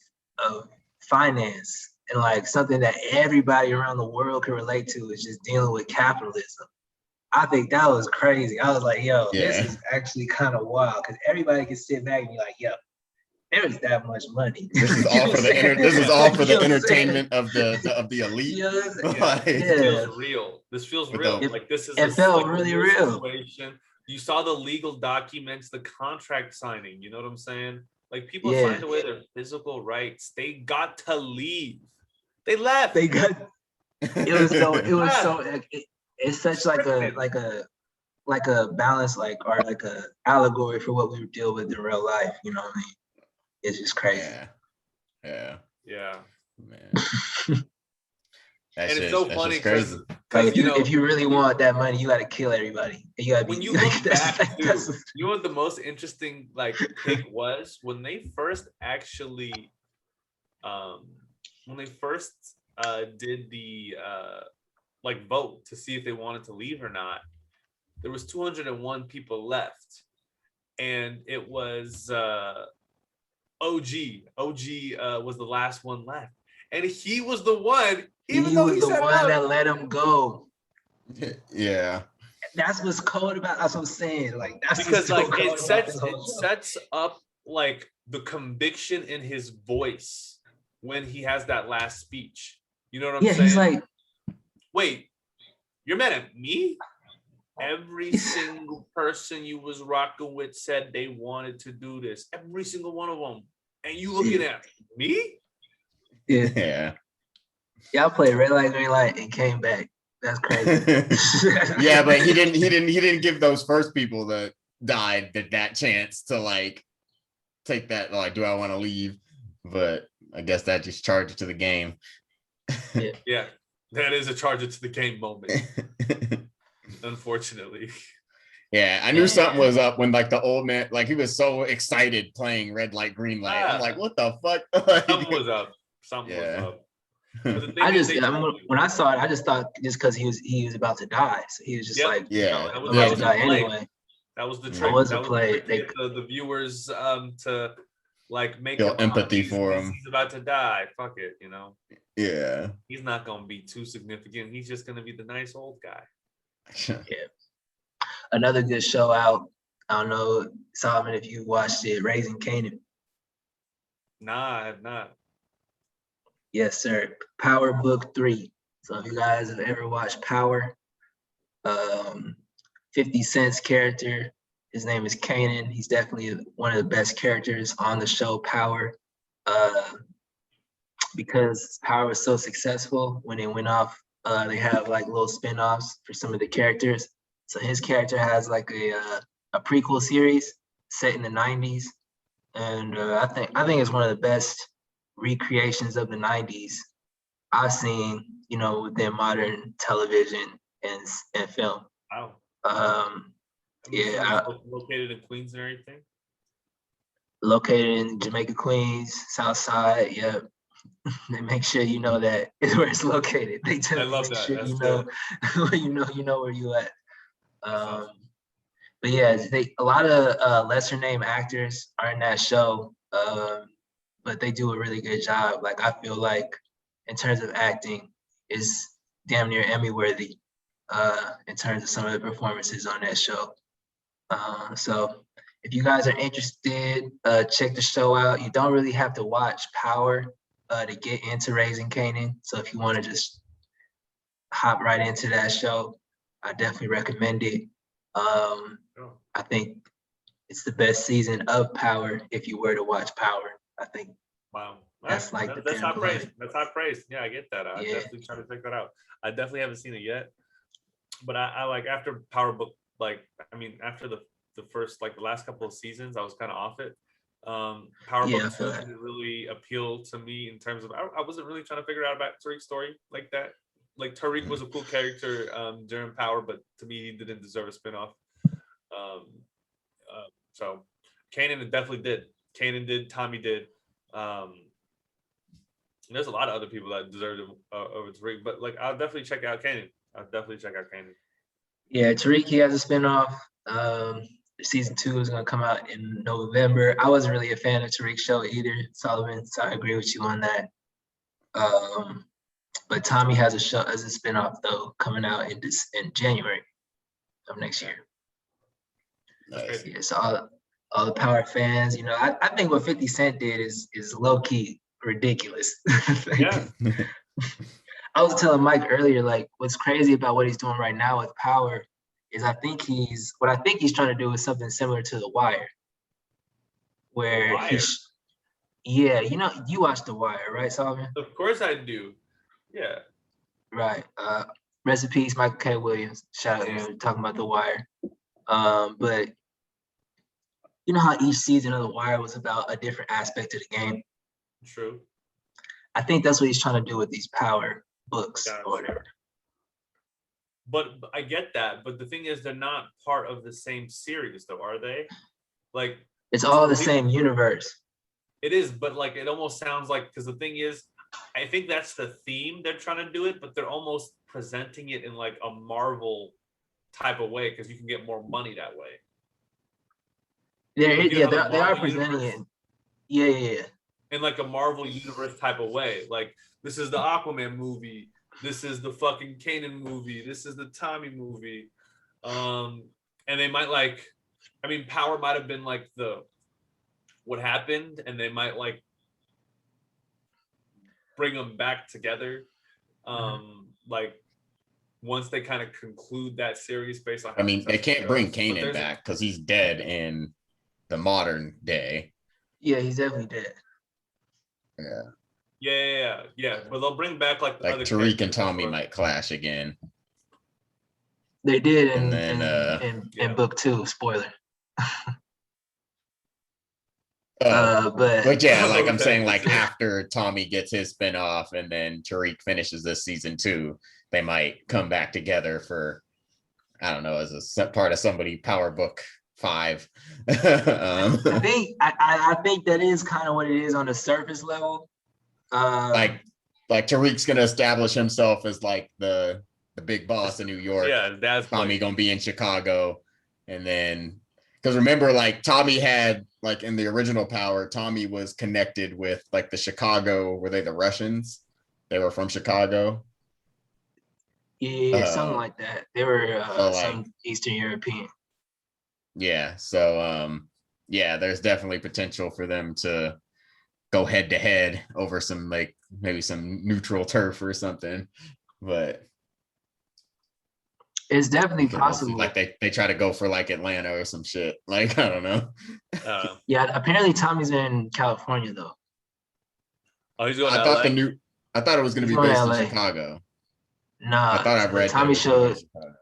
finance and like something that everybody around the world could relate to, is just dealing with capitalism. I think that was crazy. I was like, yo, this is actually kind of wild, because everybody can sit back and be like, yo, there is that much money. This is all for the entertainment of the elite. This feels real. This feels real. It felt really real. Situation. You saw the legal documents, the contract signing. You know what I'm saying? Like people signed away their physical rights. They got to leave. They left. They got. It's such like a balance, or like a allegory for what we deal with in real life. You know what I mean? It's just crazy. Yeah. Man. And it's so funny because if you really want that money, you got to kill everybody. You got to be. When you look back, you know what the most interesting pick was when they first actually, did the vote to see if they wanted to leave or not. There was 201 people left, and it was OG was the last one left, and he was the one. Even though he was the one that let him go. Yeah, that's what's cold about. That's what I'm saying. Like that's because it sets up like the conviction in his voice when he has that last speech. You know what I'm saying? Yeah, he's like, wait, you're mad at me? Every single person you was rocking with said they wanted to do this. Every single one of them. And you looking at me? Yeah. Y'all played red light, green light, and came back. That's crazy. Yeah, but he didn't give those first people that died that chance to take that, do I want to leave? But I guess that just charged it to the game. Yeah, that is a charge it to the game moment. Unfortunately. Yeah, I knew something was up when the old man, he was so excited playing red light, green light. I'm like, what the fuck? Something was up. Something was up. When I saw it, I just thought just because he was about to die, so he was just about to die anyway. That was the trick. That was a play. The viewers to like make Feel him empathy for him. He's about to die. Fuck it, Yeah. He's not gonna be too significant. He's just gonna be the nice old guy. Yeah. Another good show out. I don't know, Solomon, if you watched it, Raising Kanan. Nah, I have not. Yes, sir. Power Book 3. So if you guys have ever watched Power, 50 Cent's character, his name is Kanan. He's definitely one of the best characters on the show Power. Because Power was so successful when it went off, they have like little spin-offs for some of the characters. So his character has like a prequel series set in the 90s. And I think it's one of the best recreations of the 90s I've seen, within modern television and film. Wow. Yeah, Located in Queens and everything. Located in Jamaica, Queens, South Side. Yeah, they make sure you know that is where it's located. They tell you make sure you know, you know where you at. Awesome. But yeah, a lot of lesser name actors are in that show, but they do a really good job. Like I feel like in terms of acting, is damn near Emmy worthy in terms of some of the performances on that show. So if you guys are interested, check the show out. You don't really have to watch Power to get into Raising Kanan. So if you want to just hop right into that show, I definitely recommend it. I think it's the best season of Power if you were to watch Power. I think. Wow. That's like that's high praise. That's high praise. Yeah, I get that. I definitely try to check that out. I definitely haven't seen it yet, but I like after Power Book. After the first the last couple of seasons, I was kind of off it. Power Book 2 didn't really appeal to me in terms of I wasn't really trying to figure out about Tariq's story like that. Like Tariq was a cool character during Power, but to me he didn't deserve a spinoff. So Kanan definitely did. Kanan did. Tommy did. There's a lot of other people that deserved it over Tariq, but I'll definitely check out Kanan. Yeah, Tariq, he has a spinoff. Season 2 is going to come out in November. I wasn't really a fan of Tariq's show either, Solomon, so I agree with you on that. But Tommy has a spinoff though coming out in January of next year. Nice. Yeah, so all the Power fans, I think what 50 Cent did is low key ridiculous. Yeah. I was telling Mike earlier, what's crazy about what he's doing right now with Power is I think he's trying to do is something similar to The Wire, where you watched The Wire, right, Solomon? Of course I do. Yeah. Right. Rest in peace, Michael K. Williams. Shout out, talking about The Wire. But you know how each season of The Wire was about a different aspect of the game? True. I think that's what he's trying to do with these Power books or whatever. But I get that. But the thing is, they're not part of the same series, though, are they? It's all the same universe. It is, but it almost sounds because the thing is, I think that's the theme they're trying to do it, but they're almost presenting it in a Marvel type of way because you can get more money that way. They are presenting it. Yeah. In a Marvel universe type of way. This is the Aquaman movie. This is the fucking Kanan movie. This is the Tommy movie. And they might Power might have been what happened, and they might bring them back together. Once they kind of conclude that series based on. They can't bring Kanan back because he's dead in the modern day. Yeah, he's definitely dead. Yeah. But they'll bring back the other Tariq and Tommy might clash again. They did in book 2. Spoiler. But yeah, I'm saying, after Tommy gets his spinoff and then Tariq finishes this season 2, they might come back together for, I don't know, as a part of somebody Power Book 5. I think that is kind of what it is on the surface level. Tariq's gonna establish himself as the big boss in New York. Yeah, that's Tommy gonna be in Chicago, and then because remember, like Tommy had like in the original Power, Tommy was connected with like the Chicago. Were they the Russians? They were from Chicago. Yeah, something like that. They were so, some Eastern European. Yeah. So yeah, there's definitely potential for them to go head to head over some like maybe some neutral turf or something. But it's definitely we'll see. possible. Like they try to go for like Atlanta or some shit. Like I don't know. Yeah, apparently Tommy's in California though. Oh, he's going I to thought LA? I thought it was going to be He's going based to in LA. Chicago. Nah, I thought I the read that Tommy it was gonna be in show. Chicago.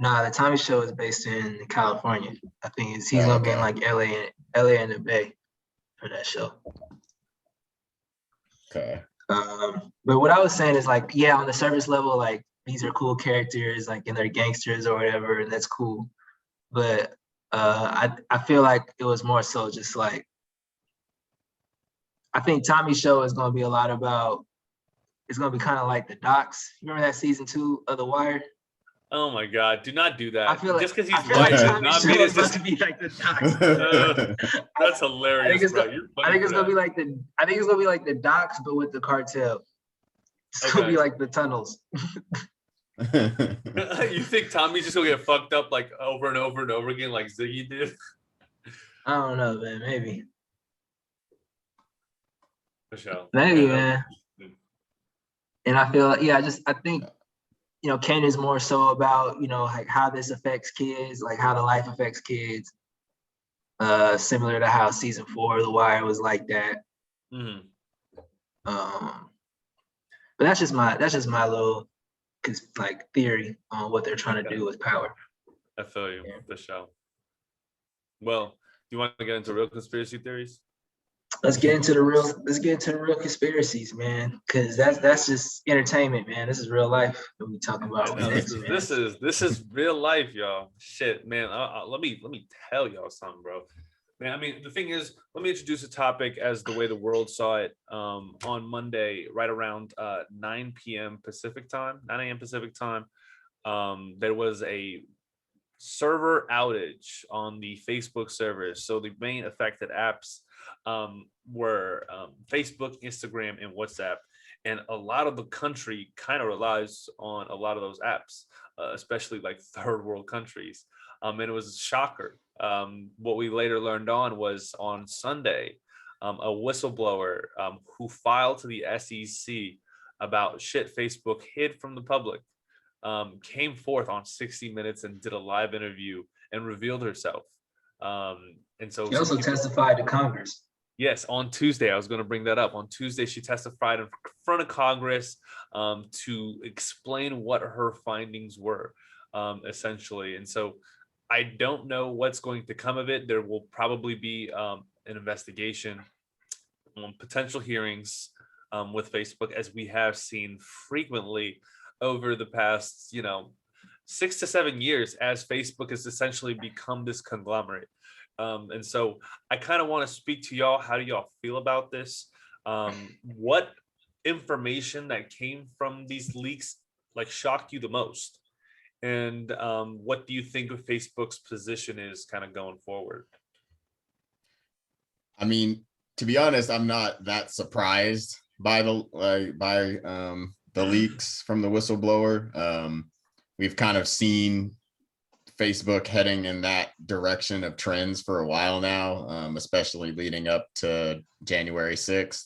Nah, the Tommy show is based in California. I think he's Oh, gonna be in okay. like LA and the Bay for that show. Okay. But what I was saying is like, yeah, on the surface level, like these are cool characters, like and they're gangsters or whatever, and that's cool. But I feel like it was more so just like I think Tommy's show is gonna be a lot about. It's gonna be kind of like the docs. You remember that season 2 of The Wire? Oh my God! Do not do that. I feel like just because I he's feel white like does Tommy's not show mean it's is about just. to be like the docs. That's I hilarious, think it's bro. gonna, You're I funny think for it's gonna that. be like I think it's gonna be like the docs, but with the cartel. It's gonna be like the tunnels. You think Tommy's just gonna get fucked up like over and over and over again, like Ziggy did? I don't know, man. Maybe. Michelle. Maybe, man. And I feel like, yeah, I think, Ken is more so about, like how this affects kids, like how the life affects kids. Similar to how season 4 of The Wire was like that. Mm-hmm. But that's just my little like theory on what they're trying to do with Power. I feel you, for sure. Well, do you want to get into real conspiracy theories? Let's get into the real conspiracies, man. Cause that's just entertainment, man. This is real life that we talking about. No, this is real life, y'all. Shit, man. Let me tell y'all something, bro. Man, I mean, the thing is, let me introduce a topic as the way the world saw it on Monday, right around 9 p.m. Pacific time, 9 a.m. Pacific time. There was a server outage on the Facebook servers. So the main affected apps were Facebook, Instagram, and WhatsApp. And a lot of the country kind of relies on a lot of those apps, especially like third world countries. And it was a shocker. What we later learned was on Sunday, a whistleblower who filed to the SEC about shit Facebook hid from the public came forth on 60 Minutes and did a live interview and revealed herself. And so she also testified to Congress. Yes, on Tuesday, I was going to bring that up. On Tuesday, she testified in front of Congress to explain what her findings were, essentially. And so I don't know what's going to come of it. There will probably be an investigation, potential hearings with Facebook, as we have seen frequently over the past, 6 to 7 years, as Facebook has essentially become this conglomerate. And so I kind of want to speak to y'all. How do y'all feel about this? What information that came from these leaks like shocked you the most? And what do you think of Facebook's position is kind of going forward? I mean, to be honest, I'm not that surprised by the leaks from the whistleblower. We've kind of seen Facebook heading in that direction of trends for a while now, especially leading up to January 6th,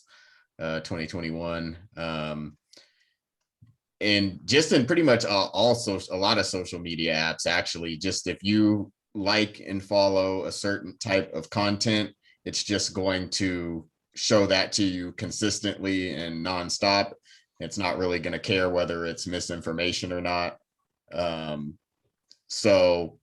2021. And just in pretty much also a lot of social media apps, actually, just if you like and follow a certain type of content, it's just going to show that to you consistently and nonstop. It's not really going to care whether it's misinformation or not. So,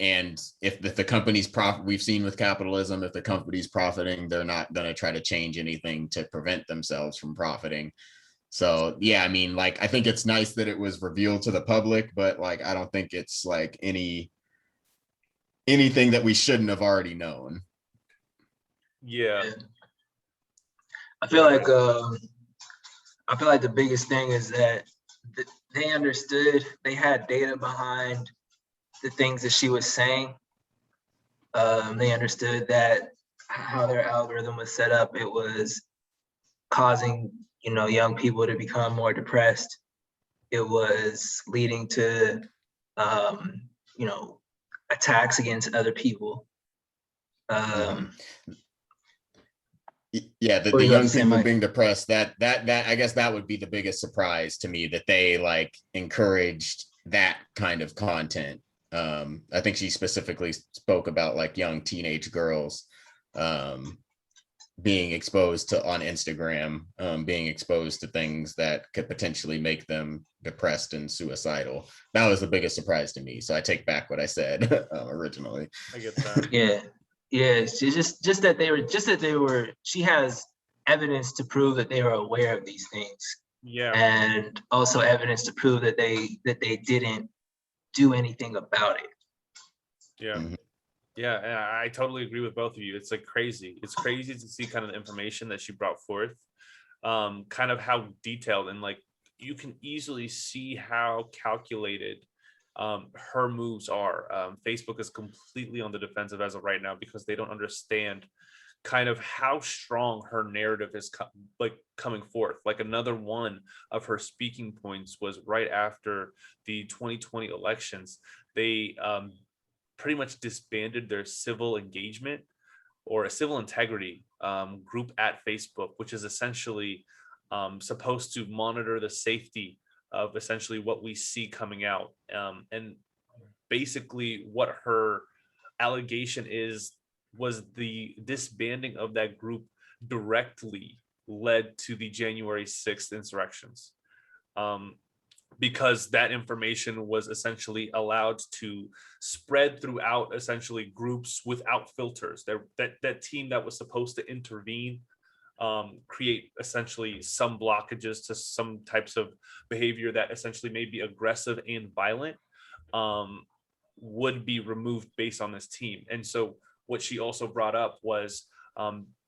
and if the company's profit, we've seen with capitalism, if the company's profiting, they're not going to try to change anything to prevent themselves from profiting. So, yeah, I mean, like, I think it's nice that it was revealed to the public, but like, I don't think it's like anything that we shouldn't have already known. Yeah. I feel like the biggest thing is that they understood, they had data behind the things that she was saying. They understood that how their algorithm was set up, it was causing, young people to become more depressed. It was leading to, attacks against other people. Yeah, the young people being depressed, that I guess that would be the biggest surprise to me, that they like encouraged that kind of content. I think she specifically spoke about like young teenage girls being exposed to on Instagram, being exposed to things that could potentially make them depressed and suicidal. That was the biggest surprise to me. So I take back what I said originally. I get that. Yeah. It's just that they were. She has evidence to prove that they were aware of these things. Yeah. And also evidence to prove that they didn't do anything about it. Yeah. Mhm. Yeah, and I totally agree with both of you. It's like crazy. It's crazy to see kind of the information that she brought forth, kind of how detailed, and like you can easily see how calculated her moves are. Facebook is completely on the defensive as of right now because they don't understand kind of how strong her narrative is coming forth. Like another one of her speaking points was right after the 2020 elections. They pretty much disbanded their civil engagement or a civil integrity group at Facebook, which is essentially supposed to monitor the safety of essentially what we see coming out. And basically what her allegation was the disbanding of that group directly led to the January 6th insurrections. Because that information was essentially allowed to spread throughout essentially groups without filters. That team that was supposed to intervene, create essentially some blockages to some types of behavior that essentially may be aggressive and violent, would be removed based on this team. And so what she also brought up was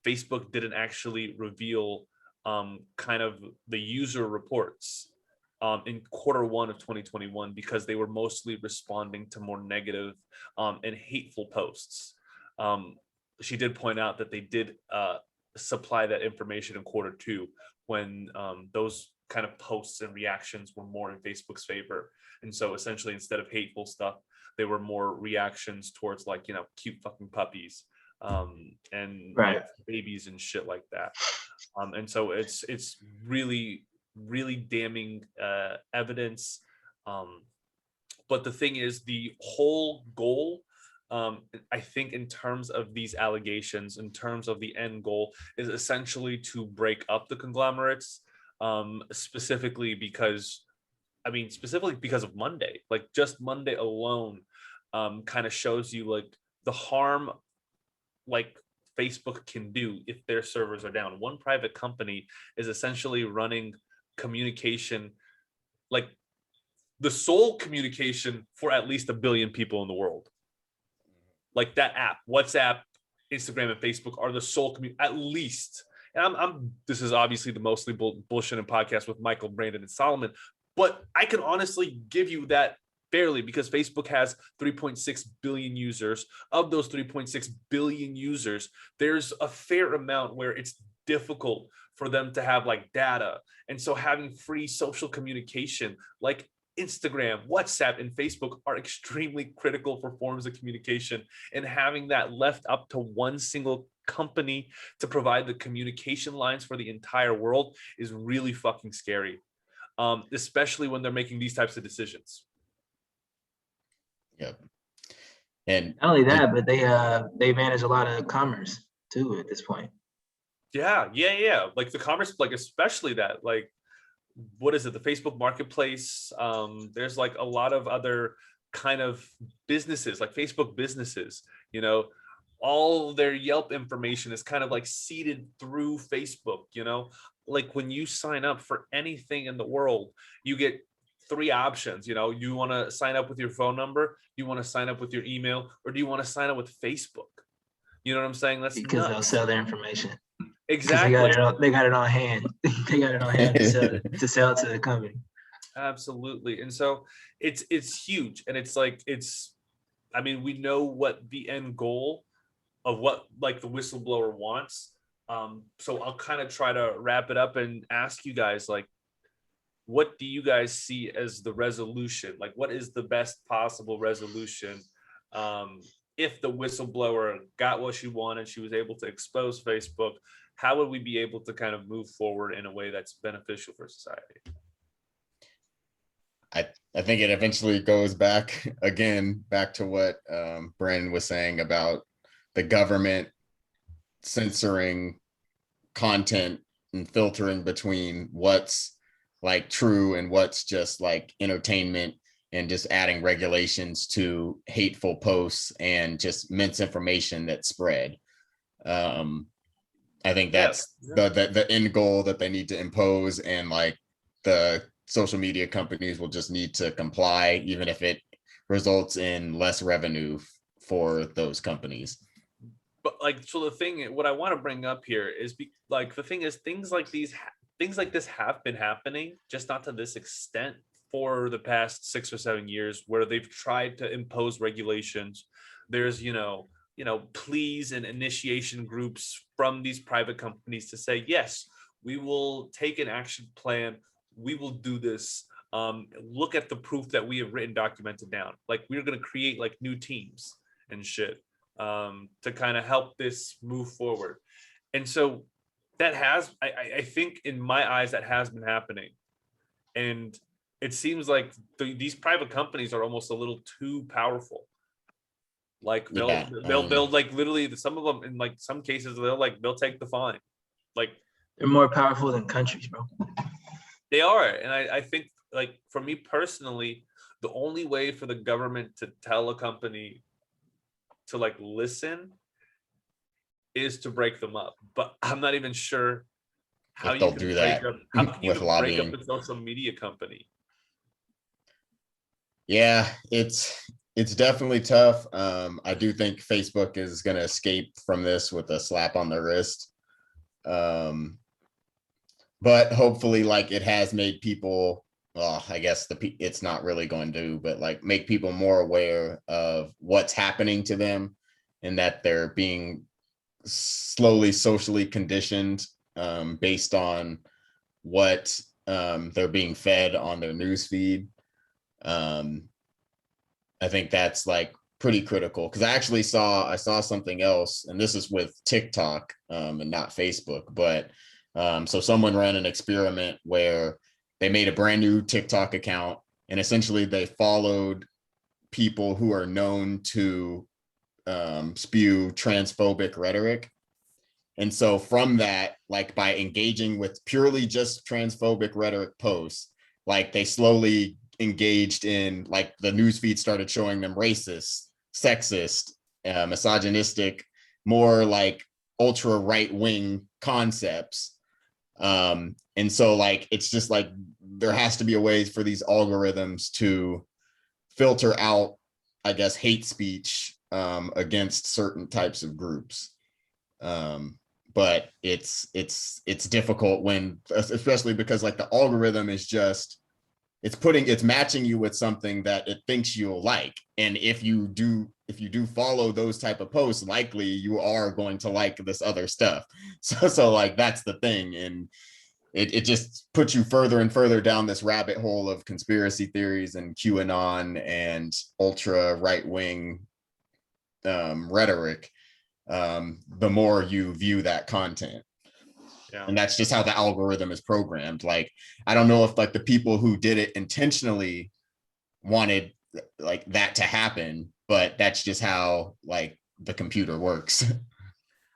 Facebook didn't actually reveal kind of the user reports in Q1 of 2021 because they were mostly responding to more negative and hateful posts. She did point out that they did supply that information in Q2 when those kind of posts and reactions were more in Facebook's favor. And so essentially, instead of hateful stuff, they were more reactions towards like, cute fucking puppies and right. babies and shit like that. And so it's really damning evidence. But the thing is, the whole goal, I think in terms of these allegations, in terms of the end goal, is essentially to break up the conglomerates, specifically because of Monday. Like just Monday alone kind of shows you like the harm like Facebook can do if their servers are down. One private company is essentially running communication, like the sole communication for at least 1 billion people in the world. Like that app, WhatsApp, Instagram, and Facebook are the sole at least. And I'm this is obviously the mostly bullshit and podcast with Michael, Brandon, and Solomon, but I can honestly give you that fairly because Facebook has 3.6 billion users. Of those 3.6 billion users, there's a fair amount where it's difficult for them to have like data. And so having free social communication like Instagram, WhatsApp, and Facebook are extremely critical for forms of communication. And having that left up to one single company to provide the communication lines for the entire world is really fucking scary, especially when they're making these types of decisions. Yep. And not only that, but they manage a lot of commerce too at this point. Yeah. Like the commerce, like especially that, like, what is it? The Facebook Marketplace. There's like a lot of other kind of businesses, like Facebook businesses. All their Yelp information is kind of like seeded through Facebook. Like when you sign up for anything in the world, you get 3 options. You want to sign up with your phone number, you want to sign up with your email, or do you want to sign up with Facebook? You know what I'm saying? That's because nuts. they'll sell their information. Exactly. They got it on hand. They got it on hand to sell it to the company. Absolutely. And so it's huge. And it's like, it's I mean, we know what the end goal of what like the whistleblower wants. So I'll kind of try to wrap it up and ask you guys, like, what do you guys see as the resolution? Like, what is the best possible resolution? If the whistleblower got what she wanted, she was able to expose Facebook, how would we be able to kind of move forward in a way that's beneficial for society? I think it eventually goes back to what Brandon was saying about the government censoring content and filtering between what's like true and what's just like entertainment, and just adding regulations to hateful posts and just misinformation that's spread. I think that's the end goal that they need to impose, and like the social media companies will just need to comply, even if it results in less revenue for those companies. But like, so the thing, what I want to bring up here is like, the thing is, things like this have been happening, just not to this extent, for the past 6 or 7 years, where they've tried to impose regulations. There's, pleas and initiation groups from these private companies to say, yes, we will take an action plan. We will do this. Look at the proof that we have written, documented down. Like, we're going to create like new teams and shit to kind of help this move forward. And so that has, I think in my eyes, that has been happening. And it seems like these private companies are almost a little too powerful. Like they'll like literally, some of them in like some cases they'll take the fine. Like, they're more powerful than countries, bro. They are. And I think, like, for me personally, the only way for the government to tell a company to like listen is to break them up. But I'm not even sure how you can do break that up, how can you with even lobbying. break up a social media company? Yeah, it's definitely tough. I do think Facebook is going to escape from this with a slap on the wrist. But hopefully, like, it has made people, well, I guess it's not really going to, but like make people more aware of what's happening to them, and that they're being slowly socially conditioned based on what they're being fed on their news feed. I think that's like pretty critical, because I saw something else, and this is with TikTok and not Facebook, but so someone ran an experiment where they made a brand new TikTok account, and essentially they followed people who are known to spew transphobic rhetoric. And so from that, like, by engaging with purely just transphobic rhetoric posts, like, they slowly engaged in, like, the newsfeed started showing them racist, sexist, misogynistic, more like ultra right-wing concepts. And so, like, it's just like there has to be a way for these algorithms to filter out, I guess, hate speech against certain types of groups. But it's difficult when, especially because like the algorithm is just, it's matching you with something that it thinks you'll like. And if you do follow those type of posts, likely you are going to like this other stuff. So like, that's the thing. And it just puts you further and further down this rabbit hole of conspiracy theories and QAnon and ultra right-wing rhetoric, the more you view that content. Yeah. And that's just how the algorithm is programmed. Like, I don't know if like the people who did it intentionally wanted like that to happen, but that's just how like the computer works.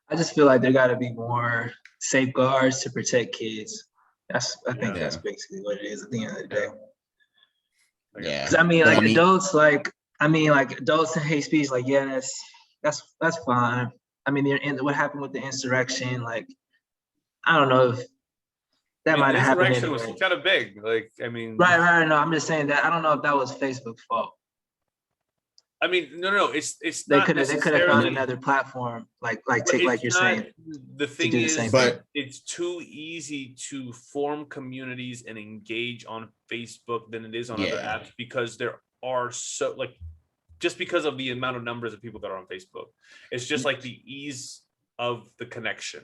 I just feel like there got to be more safeguards to protect kids. I think that's basically what it is at the end of the day. Yeah. Because I mean, like, adults, like adults in hate speech, like, yeah, that's fine. I mean, what happened with the insurrection? Like, I don't know if that might have happened. Insurrection was kind of big. Like, I mean, right. No, I'm just saying that I don't know if that was Facebook's fault. I mean, no. It's They not could have necessarily found another platform, like you're saying. The thing is, but it's too easy to form communities and engage on Facebook than it is on other apps, because there are so, like, just because of the amount of numbers of people that are on Facebook. It's just like the ease of the connection.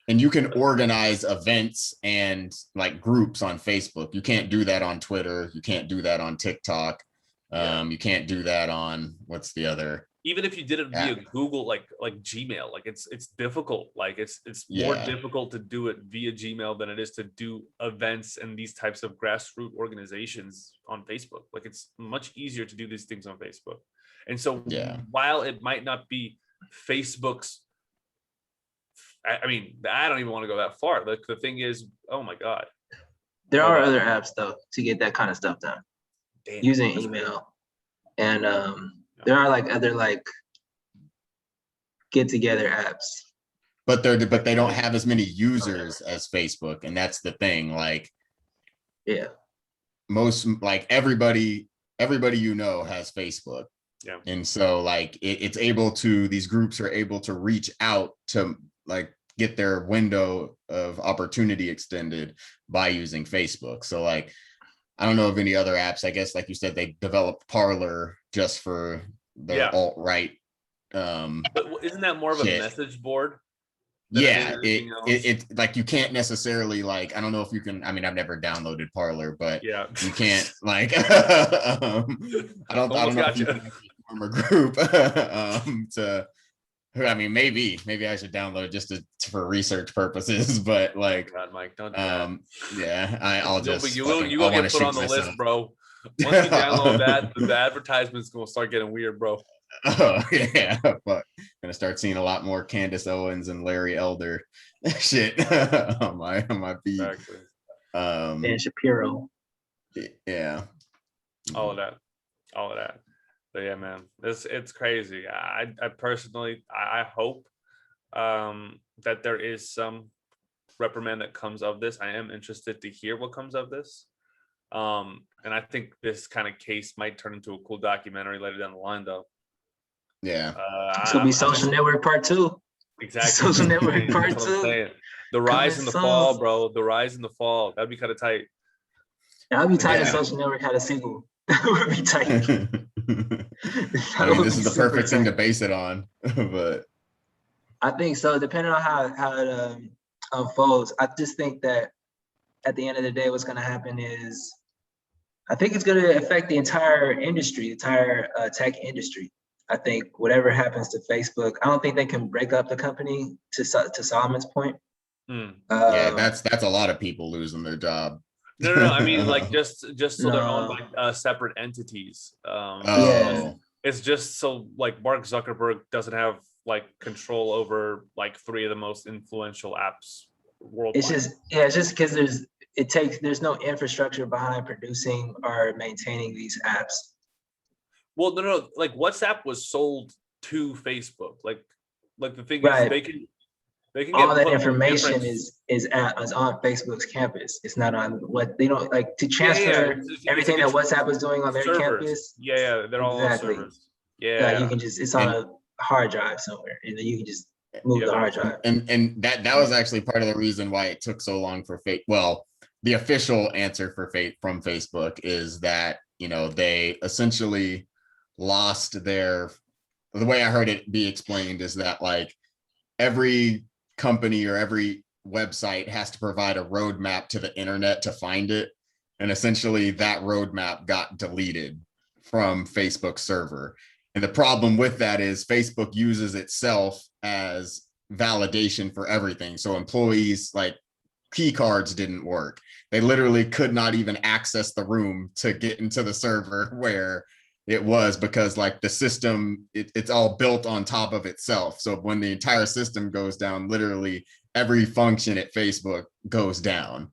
And you can organize events and like groups on Facebook. You can't do that on Twitter. You can't do that on TikTok. You can't do that on what's the other? Even if you did it via Google, like Gmail, like it's difficult. Like it's more difficult to do it via Gmail than it is to do events and these types of grassroots organizations on Facebook. Like it's much easier to do these things on Facebook. And so while it might not be Facebook's, I mean, I don't even want to go that far. Like the thing is, oh my God. There are other apps though to get that kind of stuff done. Damn. Using email. And there are like other like get together apps. But they don't have as many users as Facebook. And that's the thing. Like most like everybody you know has Facebook. Yeah. And so like it's able to, these groups are able to reach out to like get their window of opportunity extended by using Facebook. So like, I don't know of any other apps. I guess, like you said, they developed Parler just for their alt-right. But isn't that more of a message board? Yeah, it like you can't necessarily like, I don't know if you can, I mean, I've never downloaded Parler, but you can't like, I don't know if you can form a group to, I mean, maybe I should download it just for research purposes, but like, God, Mike, don't do that. I'll just, you will get put on the list, bro. Once you download that, the advertisement's gonna start getting weird, bro. Oh yeah, but gonna start seeing a lot more Candace Owens and Larry Elder shit on my feed. Exactly. And Shapiro. Yeah. All of that. But yeah, man, it's crazy. I personally, I hope that there is some reprimand that comes of this. I am interested to hear what comes of this. And I think this kind of case might turn into a cool documentary later down the line, though. Yeah. It's gonna be Social Network Part 2. Exactly. Social Network Part 2. The rise and the fall, bro. The rise and the fall. That'd be kind of tight. I'd be tight if Social Network had a sequel. That would be tight. I mean, this is the perfect thing to base it on, but I think so. Depending on how it unfolds, I just think that at the end of the day, what's going to happen is, I think it's going to affect the entire industry, the entire tech industry. I think whatever happens to Facebook, I don't think they can break up the company. To Solomon's point. Yeah, that's a lot of people losing their job. No. I mean, like just so they're owned by separate entities. It's just so like Mark Zuckerberg doesn't have like control over like 3 of the most influential apps worldwide. It's just because there's no infrastructure behind producing or maintaining these apps. Well, no. Like WhatsApp was sold to Facebook. Like the thing is they can get all that information is on Facebook's campus. It's not on what they don't like to transfer everything that WhatsApp is doing on their campus. Yeah, they're all on servers. Yeah, you can just, it's on a hard drive somewhere, and then you can just move the hard drive. And that was actually part of the reason why it took so long for well, the official answer from Facebook is that, you know, they essentially lost the way I heard it be explained is that like every company or every website has to provide a roadmap to the internet to find it. And essentially that roadmap got deleted from Facebook's server. And the problem with that is Facebook uses itself as validation for everything. So employees, like, key cards didn't work. They literally could not even access the room to get into the server where it was, because like the system, it's all built on top of itself. So when the entire system goes down, literally every function at Facebook goes down.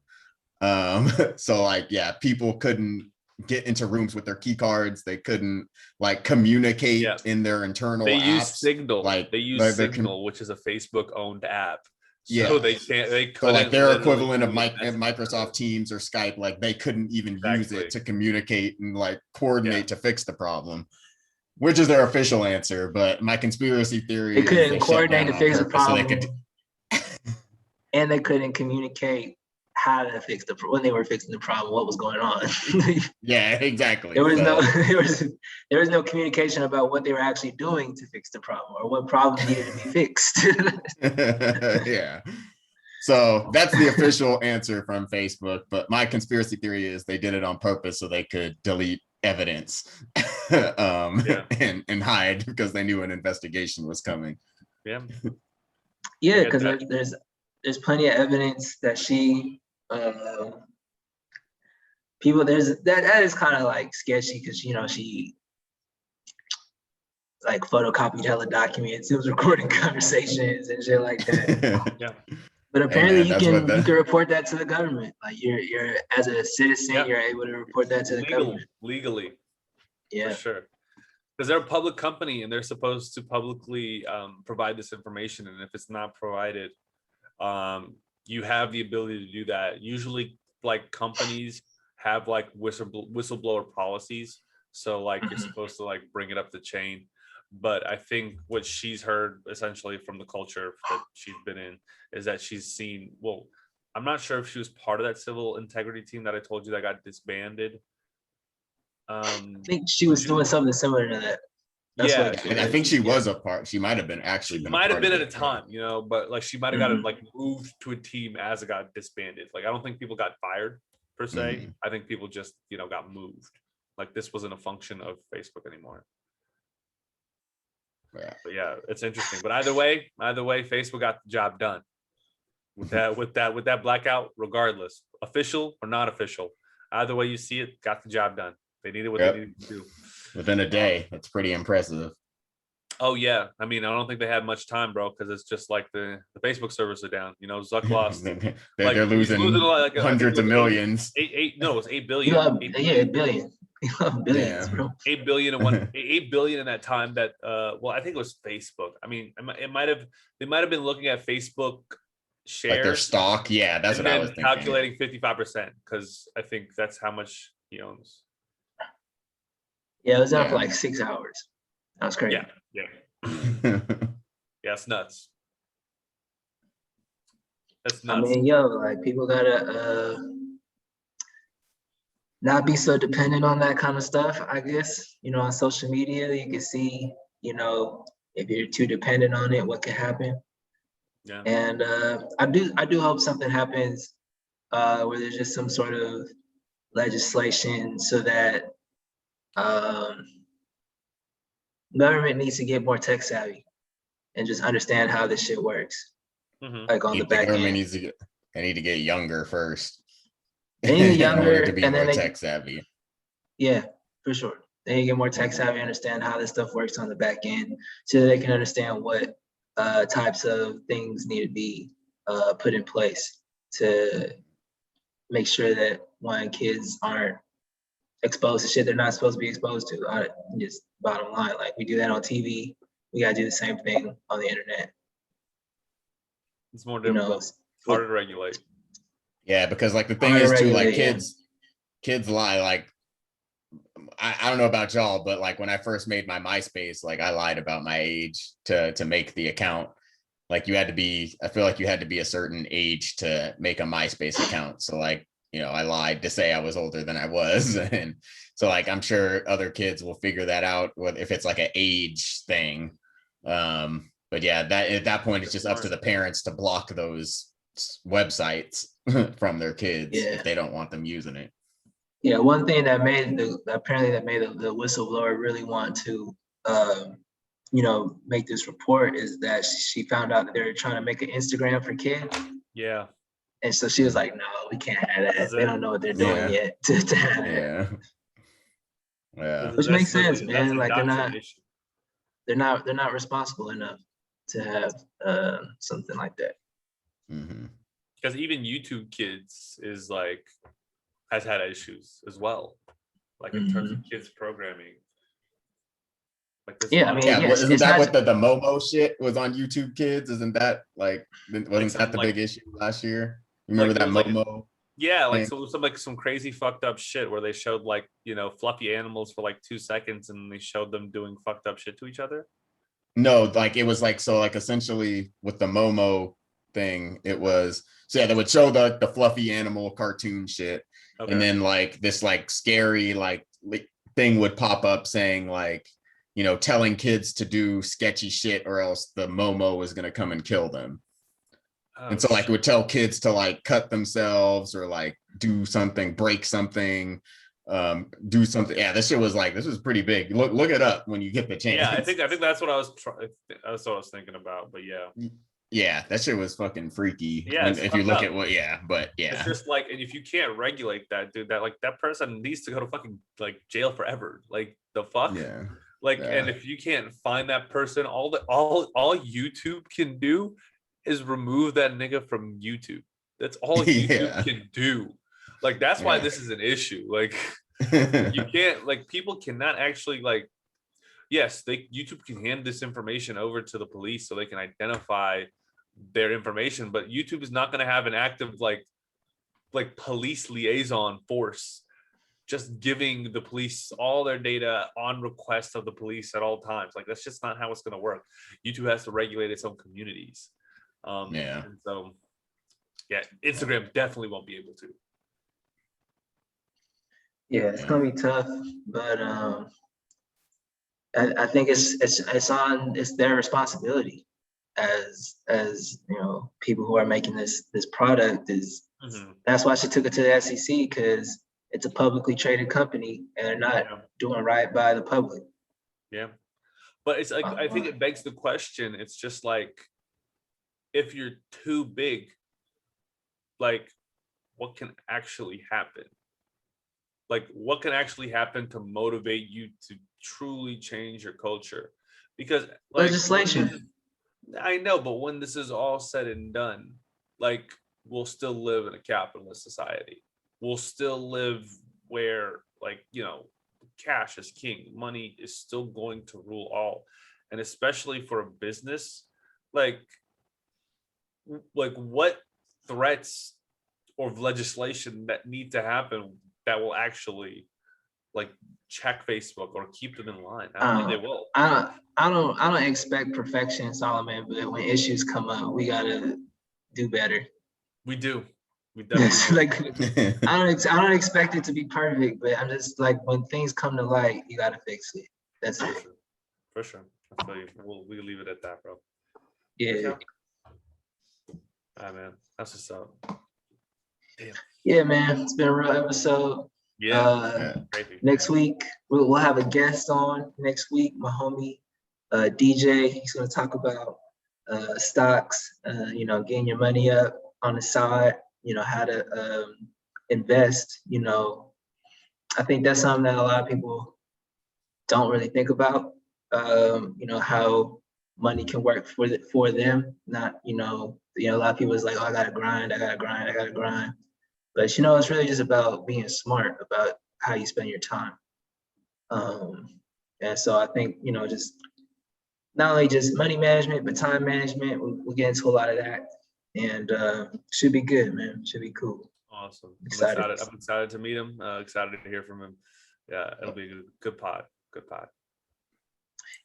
So like, yeah, people couldn't get into rooms with their key cards. They couldn't like communicate in their internal apps. Use Signal. Like they use Signal, which is a Facebook owned app. So they couldn't, so like their equivalent of Microsoft Teams or Skype, like they couldn't even use it to communicate and like coordinate to fix the problem, which is their official answer. But my conspiracy theory is they couldn't coordinate to fix the problem, so and they couldn't communicate how to fix when they were fixing the problem, what was going on. Yeah, exactly. There was no there was no communication about what they were actually doing to fix the problem or what problem needed to be fixed. Yeah. So that's the official answer from Facebook. But my conspiracy theory is they did it on purpose so they could delete evidence and hide because they knew an investigation was coming. Yeah. Yeah, because there's plenty of evidence that she people that is kind of like sketchy because she like photocopied hella documents. It was recording conversations and shit like that. Yeah. But apparently hey man, you can report that to the government. Like you're as a citizen, Yeah. you're able to report that to the government. Legally. Yeah. For sure. Because they're a public company and they're supposed to publicly provide this information. And if it's not provided, you have the ability to do that. Usually like companies have like whistleblower policies. So like you're supposed to like bring it up the chain. But I think what she's heard essentially from the culture that she's been in is that she's seen, well, I'm not sure if she was part of that civil integrity team that I told you that got disbanded. I think she was doing something similar to that. That's and I think she was a part. She might have been actually. Might have been at a time, but like she might have gotten like moved to a team as it got disbanded. Like I don't think people got fired per se. I think people just got moved. Like this wasn't a function of Facebook anymore. Yeah. But yeah, it's interesting. But either way, Facebook got the job done with that blackout, regardless, official or not official. Either way you see it, got the job done. They needed what they needed to do. Within a day. That's pretty impressive. Oh yeah. I mean, I don't think they had much time, bro, because it's just like the Facebook servers are down. Zuck lost. they're losing like hundreds of millions. It was 8 billion. 8 billion. Billions, bro. 8 billion in 8 billion in that time that well, I think it was Facebook. I mean, they might have been looking at Facebook shares, like their stock. Yeah, that's what I was thinking. Calculating 55% because I think that's how much he owns. Yeah, it was down for like 6 hours. That was crazy. Yeah. Yeah, it's nuts. That's nuts. I mean, like people gotta not be so dependent on that kind of stuff, I guess. On social media, you can see, if you're too dependent on it, what can happen. Yeah. And I do hope something happens where there's just some sort of legislation so that government needs to get more tech savvy and just understand how this shit works. Like on the back end. They need to get younger first. They need younger to be more tech savvy. Yeah, for sure. They need to get more tech savvy, understand how this stuff works on the back end, so that they can understand what types of things need to be put in place to make sure that kids aren't exposed to shit they're not supposed to be exposed to. Just bottom line, like we do that on TV, we gotta do the same thing on the internet. It's more difficult. It's harder to regulate. Yeah, because like the thing is too, like kids lie. Like I don't know about y'all, but like when I first made my MySpace, like I lied about my age to make the account. Like I feel like you had to be a certain age to make a MySpace account. So like, I lied to say I was older than I was. And so like, I'm sure other kids will figure that out if it's like an age thing. But yeah, that at that point, it's just up to the parents to block those websites from their kids if they don't want them using it. Yeah, one thing that made the whistleblower really want to make this report is that she found out that they were trying to make an Instagram for kids. Yeah. And so she was like, no, we can't have that. They don't know what they're doing yet to have it. Yeah. Which makes sense, man. Like they're not responsible enough to have something like that. Because even YouTube Kids has had issues as well, like in terms of kids programming. Isn't that what the Momo shit was on YouTube Kids? Isn't that wasn't that the big issue last year? Remember that Momo? Some crazy fucked up shit where they showed fluffy animals for 2 seconds and they showed them doing fucked up shit to each other. No, it was essentially with the Momo thing. It was they would show the fluffy animal cartoon shit, Okay. and then like this like scary like thing would pop up saying like, you know, telling kids to do sketchy shit or else the Momo was gonna come and kill them. And so like it would tell kids to like cut themselves or like do something, break something, do something. Yeah, this shit was like, this was pretty big. Look it up when you get the chance. Yeah, I think that's what I was that's what I was thinking about. But yeah. Yeah, that shit was fucking freaky. Yeah, if you look at what, but yeah. It's just like, and if you can't regulate that, dude, that like that person needs to go to fucking like jail forever. Like the fuck? Yeah. Like, Yeah. and if you can't find that person, all YouTube can do is remove that nigga from YouTube. That's all YouTube can do. Like, that's why this is an issue. Like, you can't, like, people cannot actually, like, yes, YouTube can hand this information over to the police so they can identify their information, but YouTube is not going to have an active like police liaison force just giving the police all their data on request of the police at all times. Like, that's just not how it's going to work. YouTube has to regulate its own communities. And so yeah, Instagram definitely won't be able to. Yeah, it's gonna be tough, but I think it's their responsibility as you know, people who are making this product is. That's why she took it to the SEC, because it's a publicly traded company and they're not doing right by the public. Yeah, but it's like, I think it begs the question. It's just like, if you're too big, like, what can actually happen? Like, what can actually happen to motivate you to truly change your culture? Because like, legislation. I know, but when this is all said and done, like, we'll still live in a capitalist society. We'll still live where, like, you know, cash is king. Money is still going to rule all. And especially for a business, like what threats or legislation that need to happen that will actually like check Facebook or keep them in line? I don't think they will. I don't expect perfection, Solomon, but when issues come up, we gotta do better. We do. We definitely like I don't expect it to be perfect, but I'm just like, when things come to light, you gotta fix it. That's it. For sure. I feel you. We'll leave it at that, bro. Yeah. All right, man. That's what's up. Damn. Yeah, man. It's been a real episode. Yeah. Next week we'll have a guest on. Next week, my homie DJ. He's gonna talk about stocks. You know, getting your money up on the side. You know, how to invest. You know, I think that's something that a lot of people don't really think about. You know, how money can work for them. Not, you know, a lot of people is like, oh, I gotta grind. But you know, it's really just about being smart about how you spend your time. And so I think, you know, just not only just money management, but time management. We'll get into a lot of that, and should be good, man. Should be cool. Awesome. I'm excited to meet him. Excited to hear from him. Yeah, it'll be a good pod. Good pod.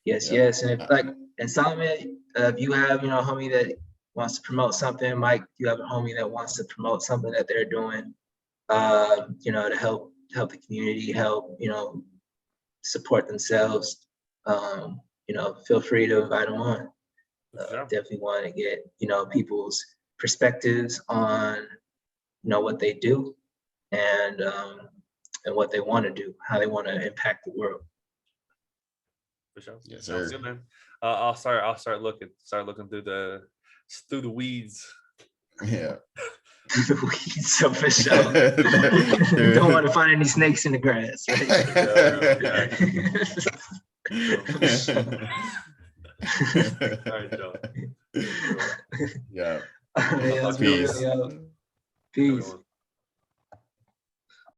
Yes. And and Solomon, if you have, you know, a homie that wants to promote something, Mike, you have a homie that wants to promote something that they're doing, you know, to help the community, help, you know, support themselves, you know, feel free to invite them on. Definitely want to get, you know, people's perspectives on, you know, what they do and what they want to do, how they want to impact the world. For sure. Yeah, sounds good, man. I'll start looking through the weeds. Yeah. The weeds, so for sure. Don't want to find any snakes in the grass, right? All right, Joe. Yeah. Peace. Peace.